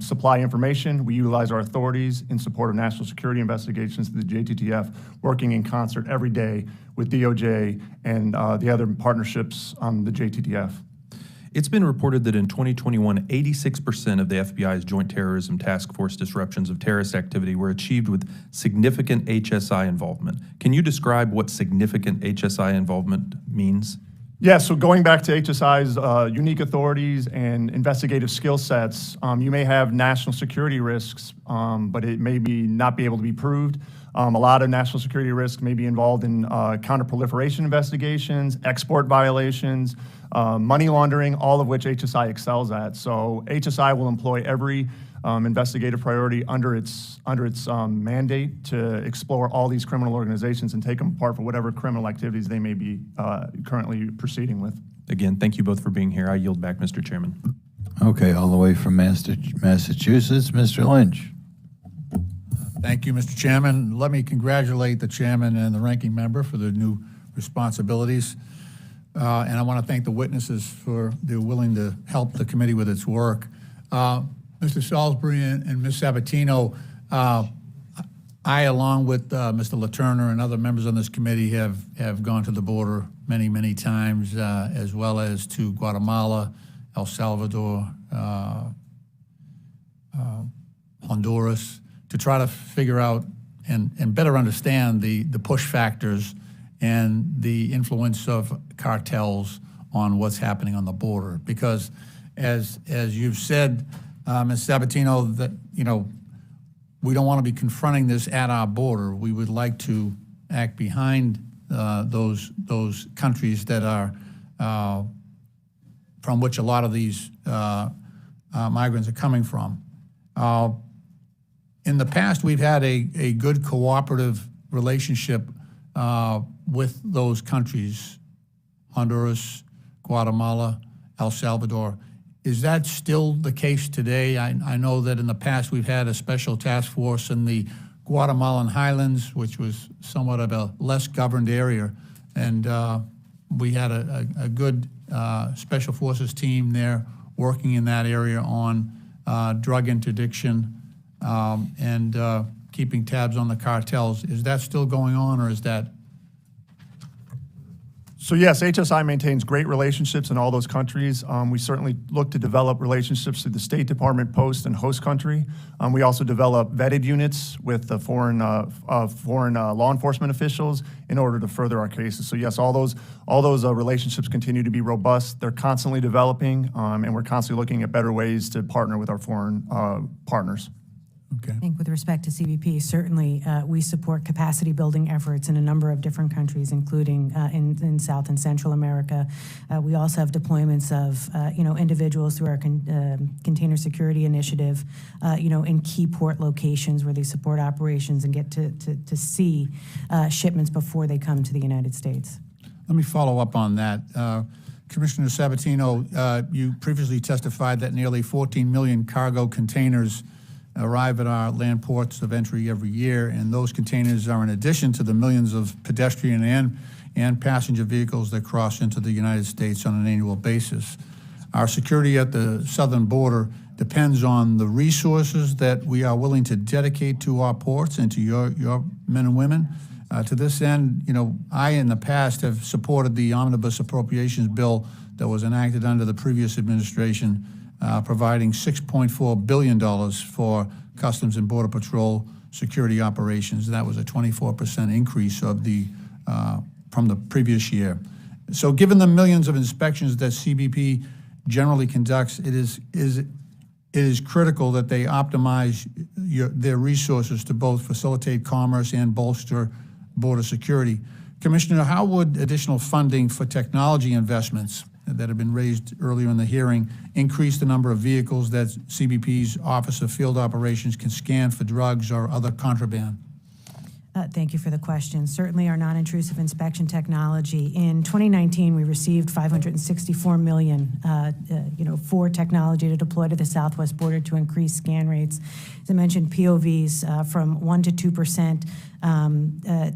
supply information, we utilize our authorities in support of national security investigations to the JTTF, working in concert every day with DOJ and the other partnerships on the JTTF. It's been reported that in 2021, 86% of the FBI's Joint Terrorism Task Force disruptions of terrorist activity were achieved with significant HSI involvement. Can you describe what significant HSI involvement means? Yeah, so going back to HSI's unique authorities and investigative skill sets, you may have national security risks, but it may not be able to be proved. A lot of national security risks may be involved in counterproliferation investigations, export violations, money laundering, all of which HSI excels at. So HSI will employ every investigative priority under its mandate to explore all these criminal organizations and take them apart for whatever criminal activities they may be currently proceeding with. Again, thank you both for being here. I yield back, Mr. Chairman. Okay, all the way from Massachusetts, Mr. Lynch. Thank you, Mr. Chairman. Let me congratulate the chairman and the ranking member for their new responsibilities. And I want to thank the witnesses for their willing to help the committee with its work. Mr. Salisbury and Ms. Sabatino, I, along with Mr. LaTurner and other members on this committee, have gone to the border many, many times, as well as to Guatemala, El Salvador, Honduras, to try to figure out and better understand the push factors and the influence of cartels on what's happening on the border. Because as you've said, Ms. Sabatino, that we don't want to be confronting this at our border. We would like to act behind those countries that are from which a lot of these migrants are coming from. In the past, we've had a good cooperative relationship with those countries, Honduras, Guatemala, El Salvador. Is that still the case today? I know that in the past we've had a special task force in the Guatemalan highlands, which was somewhat of a less governed area, and we had a good special forces team there working in that area on drug interdiction and keeping tabs on the cartels. Is that still going on, or is that? So yes, HSI maintains great relationships in all those countries. We certainly look to develop relationships through the State Department post and host country. We also develop vetted units with the foreign law enforcement officials in order to further our cases. So yes, all those relationships continue to be robust. They're constantly developing, and we're constantly looking at better ways to partner with our foreign partners. Okay. I think with respect to CBP, certainly we support capacity building efforts in a number of different countries, including in South and Central America. We also have deployments of individuals through our container security initiative, in key port locations where they support operations and get to see shipments before they come to the United States. Let me follow up on that. Commissioner Sabatino, you previously testified that nearly 14 million cargo containers arrive at our land ports of entry every year, and those containers are in addition to the millions of pedestrian and passenger vehicles that cross into the United States on an annual basis. Our security at the southern border depends on the resources that we are willing to dedicate to our ports and to your men and women. To this end, I in the past have supported the omnibus appropriations bill that was enacted under the previous administration, providing $6.4 billion for Customs and Border Patrol security operations. That was a 24% increase of from the previous year. So given the millions of inspections that CBP generally conducts, it is critical that they optimize their resources to both facilitate commerce and bolster border security. Commissioner, how would additional funding for technology investments that have been raised earlier in the hearing increase the number of vehicles that CBP's Office of Field Operations can scan for drugs or other contraband? Thank you for the question. Certainly our non-intrusive inspection technology. In 2019, we received $564 million, for technology to deploy to the southwest border to increase scan rates. As I mentioned, POVs from 1 to 2%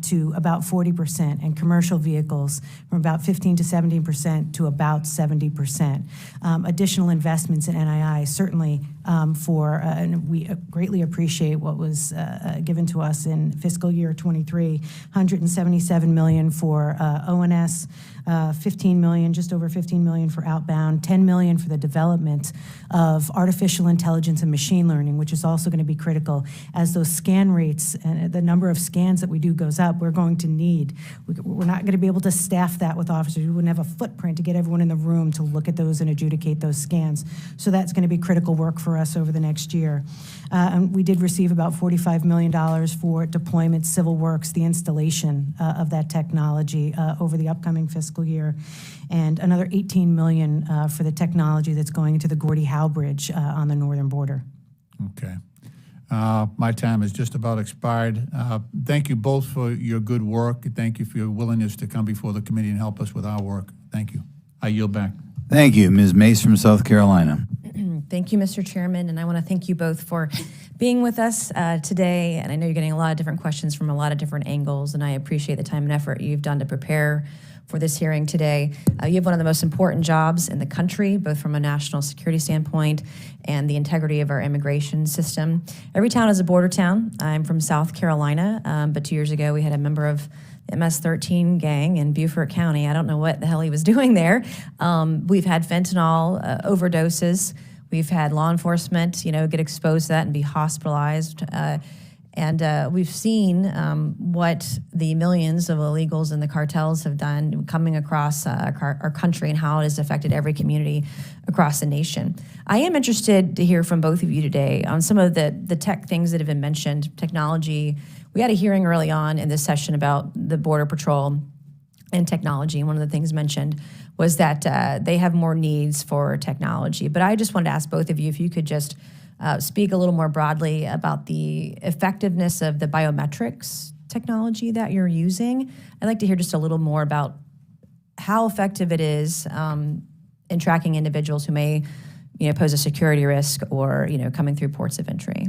to about 40%, and commercial vehicles from about 15 to 17% to about 70%. Additional investments in NII, certainly and we greatly appreciate what was given to us in fiscal year 23, $177 million for ONS, $15 million, just over $15 million for outbound, $10 million for the development of artificial intelligence and machine learning, which is also going to be critical as those scan rates and the number of scans that we do goes up. We're going to need, we're not going to be able to staff that with officers. We wouldn't have a footprint to get everyone in the room to look at those and adjudicate those scans. So that's going to be critical work for us over the next year. And we did receive about $45 million for deployment, civil works, the installation of that technology over the upcoming fiscal year, and another $18 million for the technology that's going into the Gordie Howe Bridge on the northern border. Okay. My time has just about expired. Thank you both for your good work. Thank you for your willingness to come before the committee and help us with our work. Thank you. I yield back. Thank you. Ms. Mace from South Carolina. Thank you, Mr. Chairman, and I want to thank you both for being with us today. And I know you're getting a lot of different questions from a lot of different angles, and I appreciate the time and effort you've done to prepare for this hearing today. You have one of the most important jobs in the country, both from a national security standpoint and the integrity of our immigration system. Every town is a border town. I'm from South Carolina, but 2 years ago we had a member of the MS-13 gang in Beaufort County. I don't know what the hell he was doing there. We've had fentanyl overdoses. We've had law enforcement, get exposed to that and be hospitalized. And we've seen what the millions of illegals and the cartels have done coming across our country and how it has affected every community across the nation. I am interested to hear from both of you today on some of the tech things that have been mentioned, technology. We had a hearing early on in this session about the Border Patrol and technology, and one of the things mentioned was that they have more needs for technology. But I just wanted to ask both of you if you could just speak a little more broadly about the effectiveness of the biometrics technology that you're using. I'd like to hear just a little more about how effective it is in tracking individuals who may, pose a security risk or, coming through ports of entry.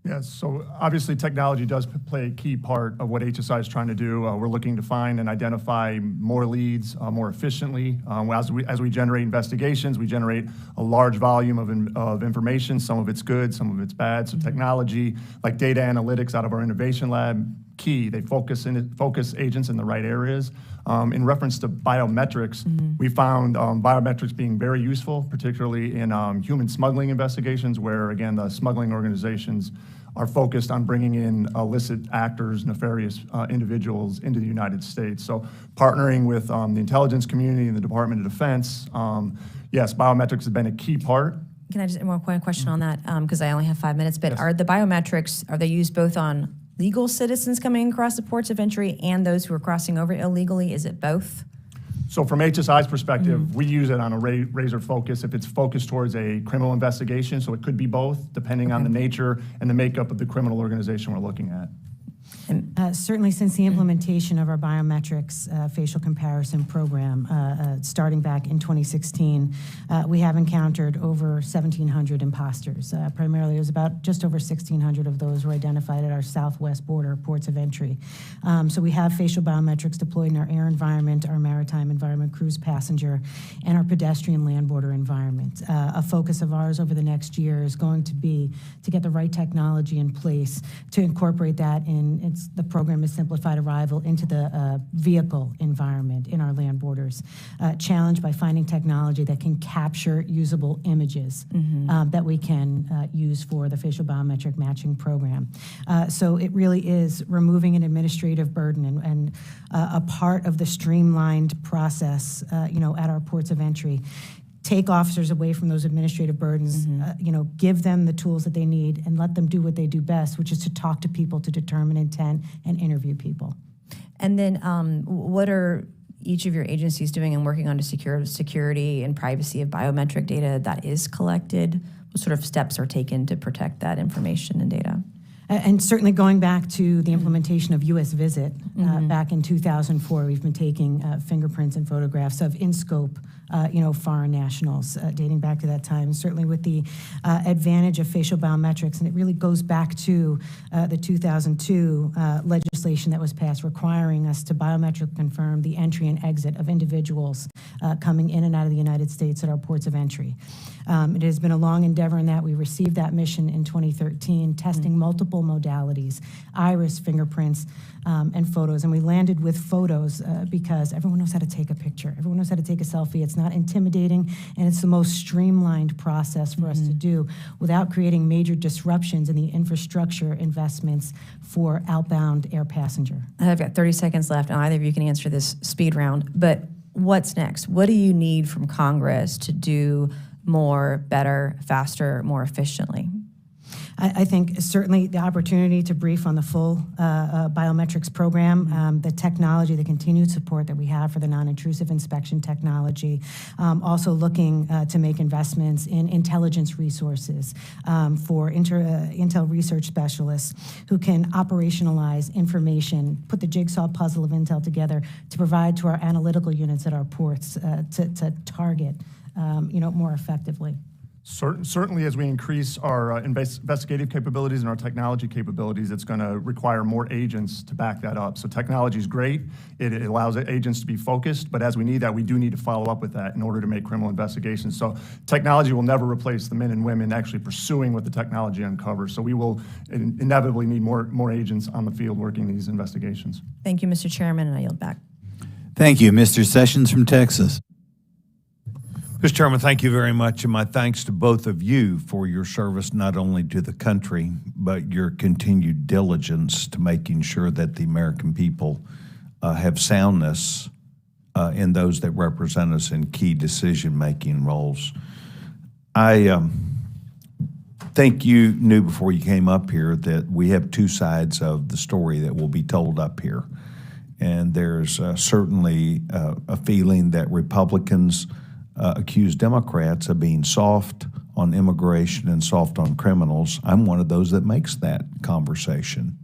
Yes, so obviously technology does play a key part of what HSI is trying to do. We're looking to find and identify more leads more efficiently. As we generate investigations, we generate a large volume of information. Some of it's good, some of it's bad. So technology, like data analytics out of our innovation lab, key. They focus agents in the right areas. In reference to biometrics, we found biometrics being very useful, particularly in human smuggling investigations, where, again, the smuggling organizations are focused on bringing in illicit actors, nefarious individuals into the United States. So partnering with the intelligence community and the Department of Defense, yes, biometrics have been a key part. Can I just one question on that, because I only have 5 minutes, but are the biometrics, are they used both on legal citizens coming across the ports of entry and those who are crossing over illegally? Is it both? So from HSI's perspective, we use it on a razor focus if it's focused towards a criminal investigation. So it could be both, depending on the nature and the makeup of the criminal organization we're looking at. Certainly since the implementation of our biometrics facial comparison program, starting back in 2016, we have encountered over 1,700 imposters. Primarily, it was about just over 1,600 of those were identified at our southwest border ports of entry. So we have facial biometrics deployed in our air environment, our maritime environment, cruise passenger, and our pedestrian land border environment. A focus of ours over the next year is going to be to get the right technology in place to incorporate that in the program is Simplified Arrival into the vehicle environment in our land borders, challenged by finding technology that can capture usable images that we can use for the facial biometric matching program. So it really is removing an administrative burden and a part of the streamlined process, at our ports of entry. Take officers away from those administrative burdens, give them the tools that they need and let them do what they do best, which is to talk to people, to determine intent and interview people. And then what are each of your agencies doing and working on to secure security and privacy of biometric data that is collected? What sort of steps are taken to protect that information and data? And certainly going back to the implementation of U.S. Visit back in 2004, we've been taking fingerprints and photographs of in-scope, foreign nationals dating back to that time, certainly with the advantage of facial biometrics. And it really goes back to the 2002 legislation that was passed requiring us to biometric confirm the entry and exit of individuals coming in and out of the United States at our ports of entry. It has been a long endeavor in that we received that mission in 2013, testing multiple modalities, iris, fingerprints, and photos. And we landed with photos because everyone knows how to take a picture. Everyone knows how to take a selfie. It's not intimidating, and it's the most streamlined process for us to do without creating major disruptions in the infrastructure investments for outbound air passenger. I've got 30 seconds left, and either of you can answer this speed round, but what's next? What do you need from Congress to do more, better, faster, more efficiently? I think certainly the opportunity to brief on the full biometrics program, the technology, the continued support that we have for the non-intrusive inspection technology, also looking to make investments in intelligence resources for intel research specialists who can operationalize information, put the jigsaw puzzle of intel together to provide to our analytical units at our ports to target more effectively. Certainly, as we increase our investigative capabilities and our technology capabilities, it's going to require more agents to back that up. So technology is great. It allows agents to be focused, but as we need that, we do need to follow up with that in order to make criminal investigations. So technology will never replace the men and women actually pursuing what the technology uncovers. So we will inevitably need more agents on the field working these investigations. Thank you, Mr. Chairman, and I yield back. Thank you. Mr. Sessions from Texas. Mr. Chairman, thank you very much, and my thanks to both of you for your service not only to the country, but your continued diligence to making sure that the American people have soundness in those that represent us in key decision-making roles. I think you knew before you came up here that we have two sides of the story that will be told up here, and there's certainly a feeling that Republicans accuse Democrats of being soft on immigration and soft on criminals. I'm one of those that makes that conversation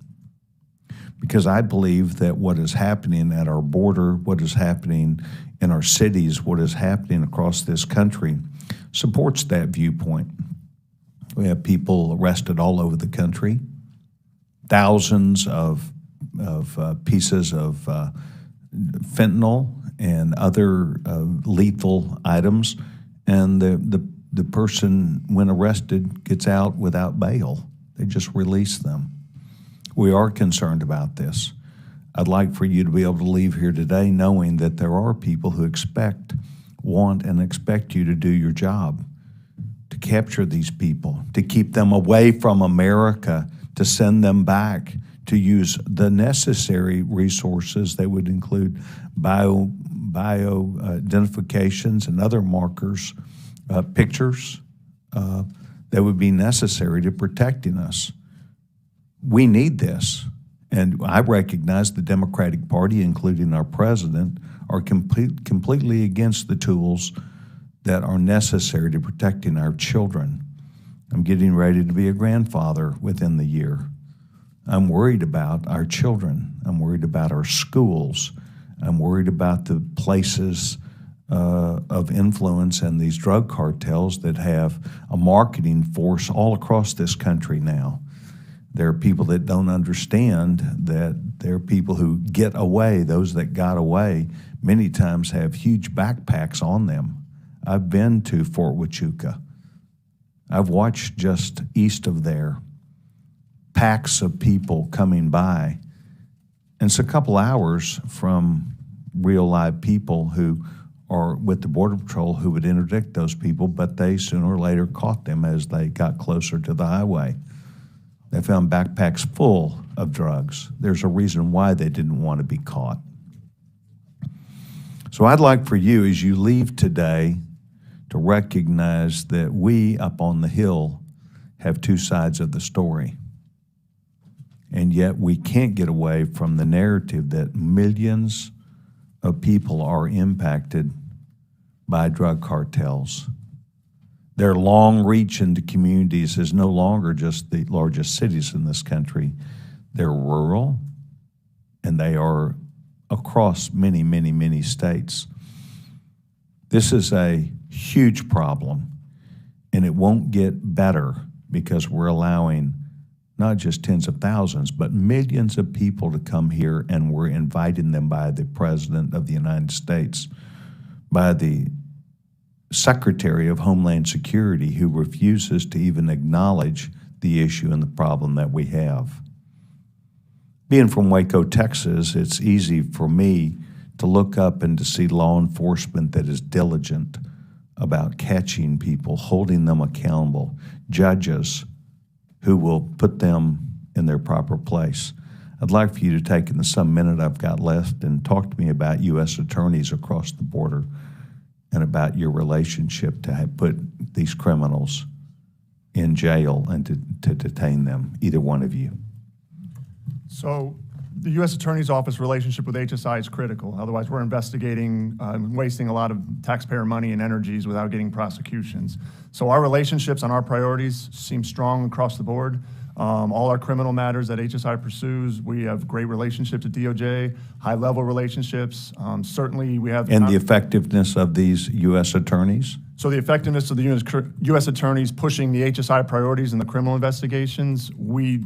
because I believe that what is happening at our border, what is happening in our cities, what is happening across this country supports that viewpoint. We have people arrested all over the country, thousands of pieces of fentanyl and other lethal items, and the person, when arrested, gets out without bail. They just release them. We are concerned about this. I'd like for you to be able to leave here today knowing that there are people who want and expect you to do your job, to capture these people, to keep them away from America, to send them back, to use the necessary resources that would include identifications and other markers, pictures that would be necessary to protecting us. We need this, and I recognize the Democratic Party, including our president, are completely against the tools that are necessary to protecting our children. I'm getting ready to be a grandfather within the year. I'm worried about our children. I'm worried about our schools. I'm worried about the places of influence and these drug cartels that have a marketing force all across this country now. There are people that don't understand that there are people who get away. Those that got away many times have huge backpacks on them. I've been to Fort Huachuca. I've watched just east of there packs of people coming by. And it's a couple hours from real live people who are with the Border Patrol who would interdict those people, but they sooner or later caught them as they got closer to the highway. They found backpacks full of drugs. There's a reason why they didn't want to be caught. So I'd like for you, as you leave today, to recognize that we up on the Hill have two sides of the story. And yet we can't get away from the narrative that millions of people are impacted by drug cartels. Their long reach into communities is no longer just the largest cities in this country. They're rural, and they are across many, many, many states. This is a huge problem, and it won't get better because we're allowing not just tens of thousands, but millions of people to come here, and we're inviting them by the President of the United States, by the Secretary of Homeland Security, who refuses to even acknowledge the issue and the problem that we have. Being from Waco, Texas, it's easy for me to look up and to see law enforcement that is diligent about catching people, holding them accountable, judges who will put them in their proper place. I'd like for you to take in the some minute I've got left and talk to me about U.S. attorneys across the border and about your relationship to have put these criminals in jail and to detain them, either one of you. So the U.S. Attorney's Office relationship with HSI is critical. Otherwise, we're investigating and wasting a lot of taxpayer money and energies without getting prosecutions. So our relationships and our priorities seem strong across the board. All our criminal matters that HSI pursues, we have great relationships at DOJ, high-level relationships. Certainly, we have... And the effectiveness of these U.S. attorneys? So the effectiveness of the U.S. attorneys pushing the HSI priorities in the criminal investigations, we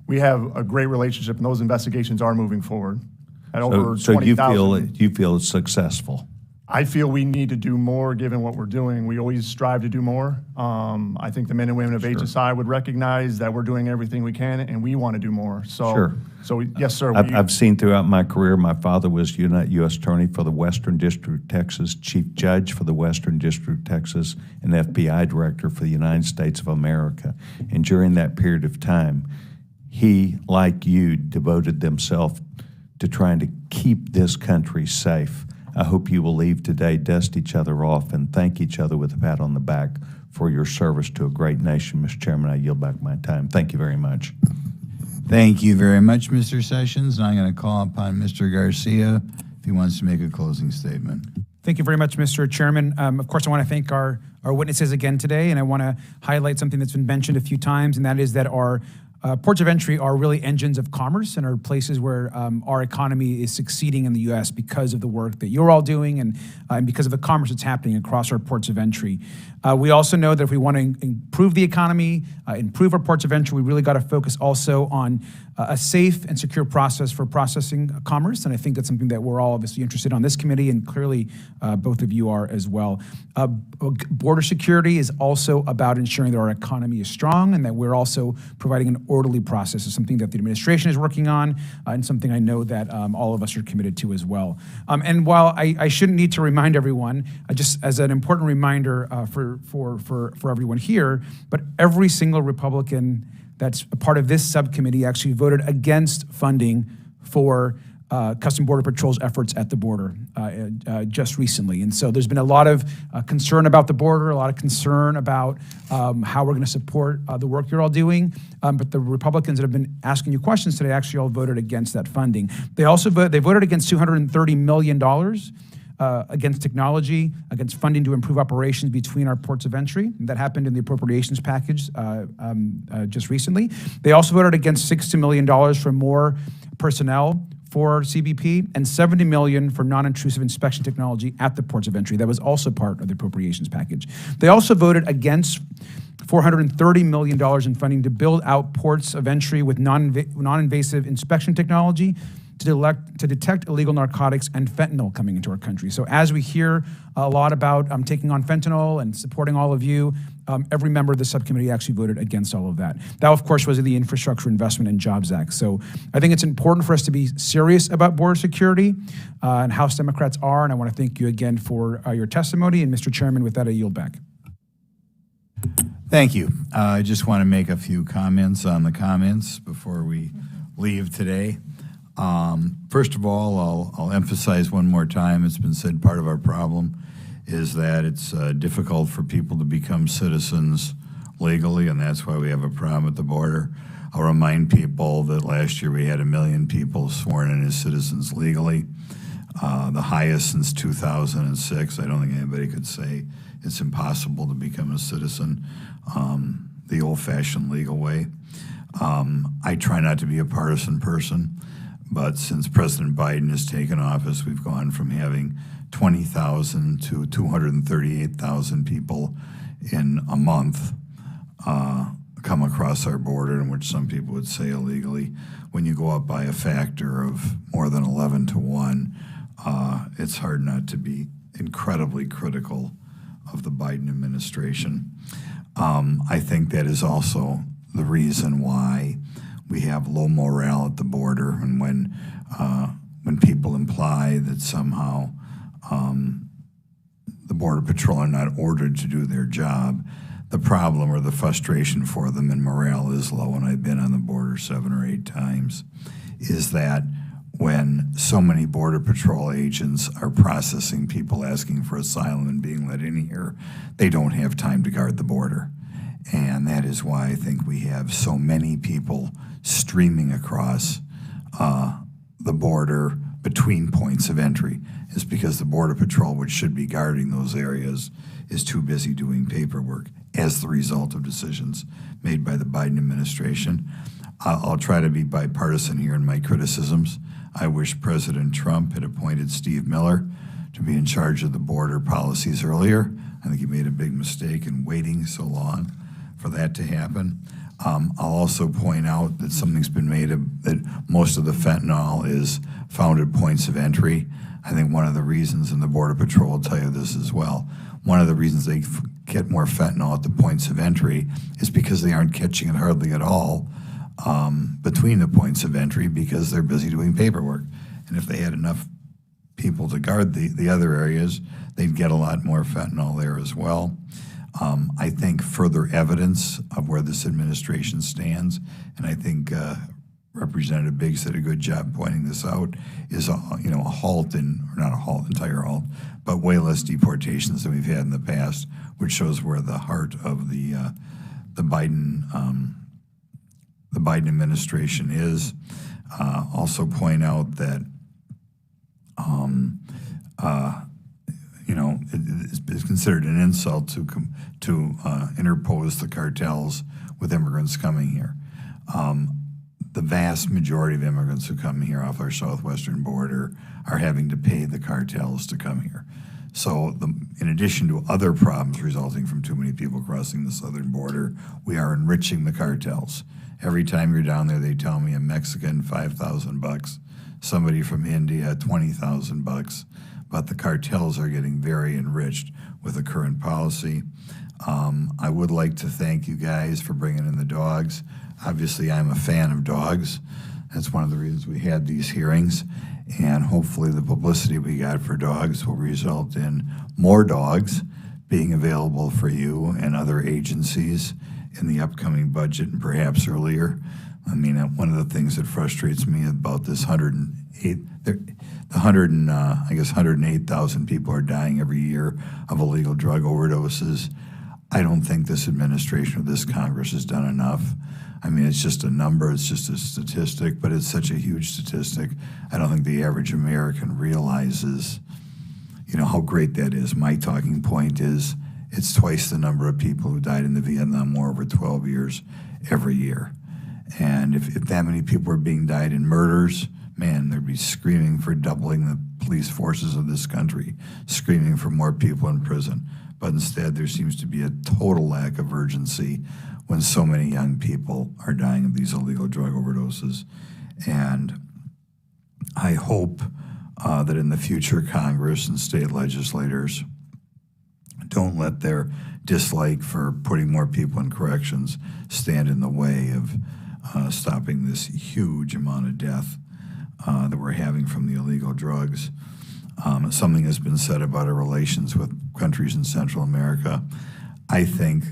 have a great relationship, and those investigations are moving forward at over 20,000. You feel it's successful? I feel we need to do more given what we're doing. We always strive to do more. I think the men and women of HSI would recognize that we're doing everything we can, and we want to do more. So, yes, sir. I've seen throughout my career, my father was U.S. Attorney for the Western District of Texas, Chief Judge for the Western District of Texas, and FBI Director for the United States of America. And during that period of time, he, like you, devoted themselves to trying to keep this country safe. I hope you will leave today, dust each other off, and thank each other with a pat on the back for your service to a great nation. Mr. Chairman, I yield back my time. Thank you very much. Thank you very much, Mr. Sessions. And I'm going to call upon Mr. Garcia if he wants to make a closing statement. Thank you very much, Mr. Chairman. Of course, I want to thank our witnesses again today, and I want to highlight something that's been mentioned a few times, and that is that our ports of entry are really engines of commerce and are places where our economy is succeeding in the U.S. because of the work that you're all doing and because of the commerce that's happening across our ports of entry. We also know that if we want to improve the economy, improve our ports of entry, we really got to focus also on a safe and secure process for processing commerce, and I think that's something that we're all obviously interested in on this committee, and clearly both of you are as well. Border security is also about ensuring that our economy is strong and that we're also providing an orderly process. It's something that the administration is working on and something I know that all of us are committed to as well. And while I shouldn't need to remind everyone, just as an important reminder for everyone here, but every single Republican that's a part of this subcommittee actually voted against funding for Custom Border Patrol's efforts at the border just recently. And so there's been a lot of concern about the border, a lot of concern about how we're going to support the work you're all doing. But the Republicans that have been asking you questions today actually all voted against that funding. They also voted against $230 million against technology, against funding to improve operations between our ports of entry. That happened in the appropriations package just recently. They also voted against $60 million for more personnel for CBP and $70 million for non-intrusive inspection technology at the ports of entry. That was also part of the appropriations package. They also voted against $430 million in funding to build out ports of entry with non-invasive inspection technology to detect illegal narcotics and fentanyl coming into our country. So as we hear a lot about taking on fentanyl and supporting all of you, every member of the subcommittee actually voted against all of that. That, of course, was in the Infrastructure Investment and Jobs Act. So I think it's important for us to be serious about border security, and House Democrats are, and I want to thank you again for your testimony. And Mr. Chairman, with that, I yield back. Thank you. I just want to make a few comments on the comments before we leave today. First of all, I'll emphasize one more time, it's been said part of our problem is that it's difficult for people to become citizens legally, and that's why we have a problem at the border. I'll remind people that last year we had 1 million people sworn in as citizens legally, the highest since 2006. I don't think anybody could say it's impossible to become a citizen the old-fashioned legal way. I try not to be a partisan person, but since President Biden has taken office, we've gone from having 20,000 to 238,000 people in a month come across our border, in which some people would say illegally. When you go up by a factor of more than 11 to 1, it's hard not to be incredibly critical of the Biden administration. I think that is also the reason why we have low morale at the border, and when people imply that somehow the Border Patrol are not ordered to do their job, the problem or the frustration for them, and morale is low, and I've been on the border 7 or 8 times, is that when so many Border Patrol agents are processing people asking for asylum and being let in here, they don't have time to guard the border. And that is why I think we have so many people streaming across the border between points of entry, is because the Border Patrol, which should be guarding those areas, is too busy doing paperwork as the result of decisions made by the Biden administration. I'll try to be bipartisan here in my criticisms. I wish President Trump had appointed Steve Miller to be in charge of the border policies earlier. I think he made a big mistake in waiting so long for that to happen. I'll also point out that something's been made of, that most of the fentanyl is found at points of entry. I think one of the reasons, and the Border Patrol will tell you this as well, one of the reasons they get more fentanyl at the points of entry is because they aren't catching it hardly at all between the points of entry, because they're busy doing paperwork. And if they had enough people to guard the other areas, they'd get a lot more fentanyl there as well. I think further evidence of where this administration stands, and I think Representative Biggs did a good job pointing this out, is a halt in, or not a halt, entire halt, but way less deportations than we've had in the past, which shows where the heart of the Biden administration is. Also point out that it's considered an insult to interpose the cartels with immigrants coming here. The vast majority of immigrants who come here off our southwestern border are having to pay the cartels to come here. So in addition to other problems resulting from too many people crossing the southern border, we are enriching the cartels. Every time you're down there, they tell me a Mexican, $5,000, somebody from India, $20,000, but the cartels are getting very enriched with the current policy. I would like to thank you guys for bringing in the dogs. Obviously, I'm a fan of dogs. That's one of the reasons we had these hearings, and hopefully the publicity we got for dogs will result in more dogs being available for you and other agencies in the upcoming budget, and perhaps earlier. I mean, one of the things that frustrates me about this 108,000 people are dying every year of illegal drug overdoses. I don't think this administration or this Congress has done enough. I mean, it's just a number, it's just a statistic, but it's such a huge statistic. I don't think the average American realizes, how great that is. My talking point is it's twice the number of people who died in the Vietnam War over 12 years every year. And if that many people were being died in murders, man, they'd be screaming for doubling the police forces of this country, screaming for more people in prison. But instead, there seems to be a total lack of urgency when so many young people are dying of these illegal drug overdoses. And I hope that in the future, Congress and state legislators don't let their dislike for putting more people in corrections stand in the way of stopping this huge amount of death that we're having from the illegal drugs. Something has been said about our relations with countries in Central America. I think,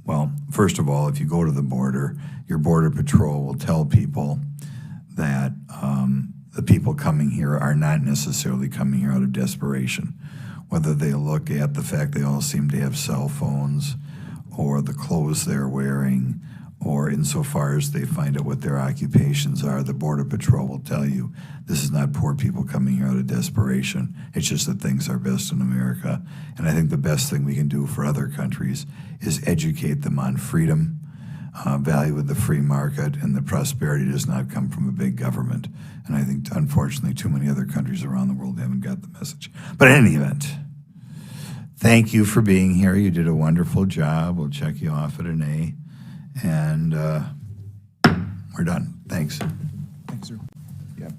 well, first of all, if you go to the border, your Border Patrol will tell people that the people coming here are not necessarily coming here out of desperation. Whether they look at the fact they all seem to have cell phones, or the clothes they're wearing, or insofar as they find out what their occupations are, the Border Patrol will tell you this is not poor people coming here out of desperation. It's just that things are best in America. And I think the best thing we can do for other countries is educate them on freedom, value of the free market, and the prosperity does not come from a big government. And I think, unfortunately, too many other countries around the world haven't got the message. But in any event, thank you for being here. You did a wonderful job. We'll check you off at an A. And we're done. Thanks. Thanks, sir. Yep.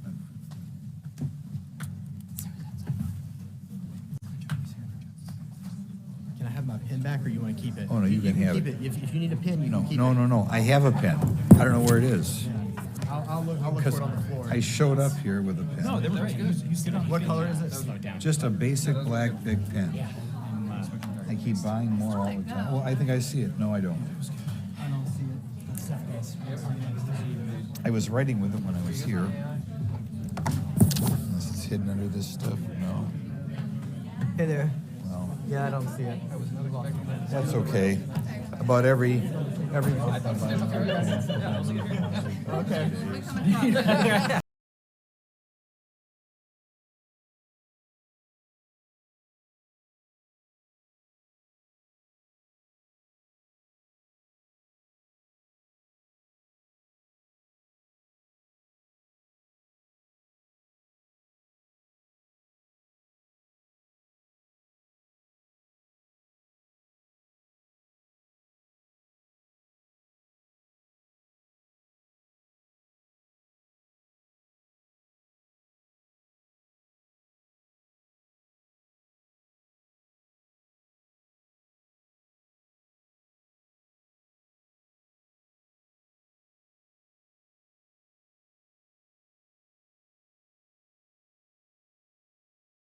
Can I have my pen back, or you want to keep it? Oh, no, you can have keep it. If you need a pen, you can keep it. No. I have a pen. I don't know where it is. I'll look for it on the floor. I showed up here with a pen. No, that was good. You sit on. What color is it? Just a basic black big pen. I keep buying more all the time. Well, I think I see it. No, I don't. I don't see it. I was writing with it when I was here. Unless it's hidden under this stuff. No. Hey there. Well, Yeah, I don't see it. that's okay. About every. Okay.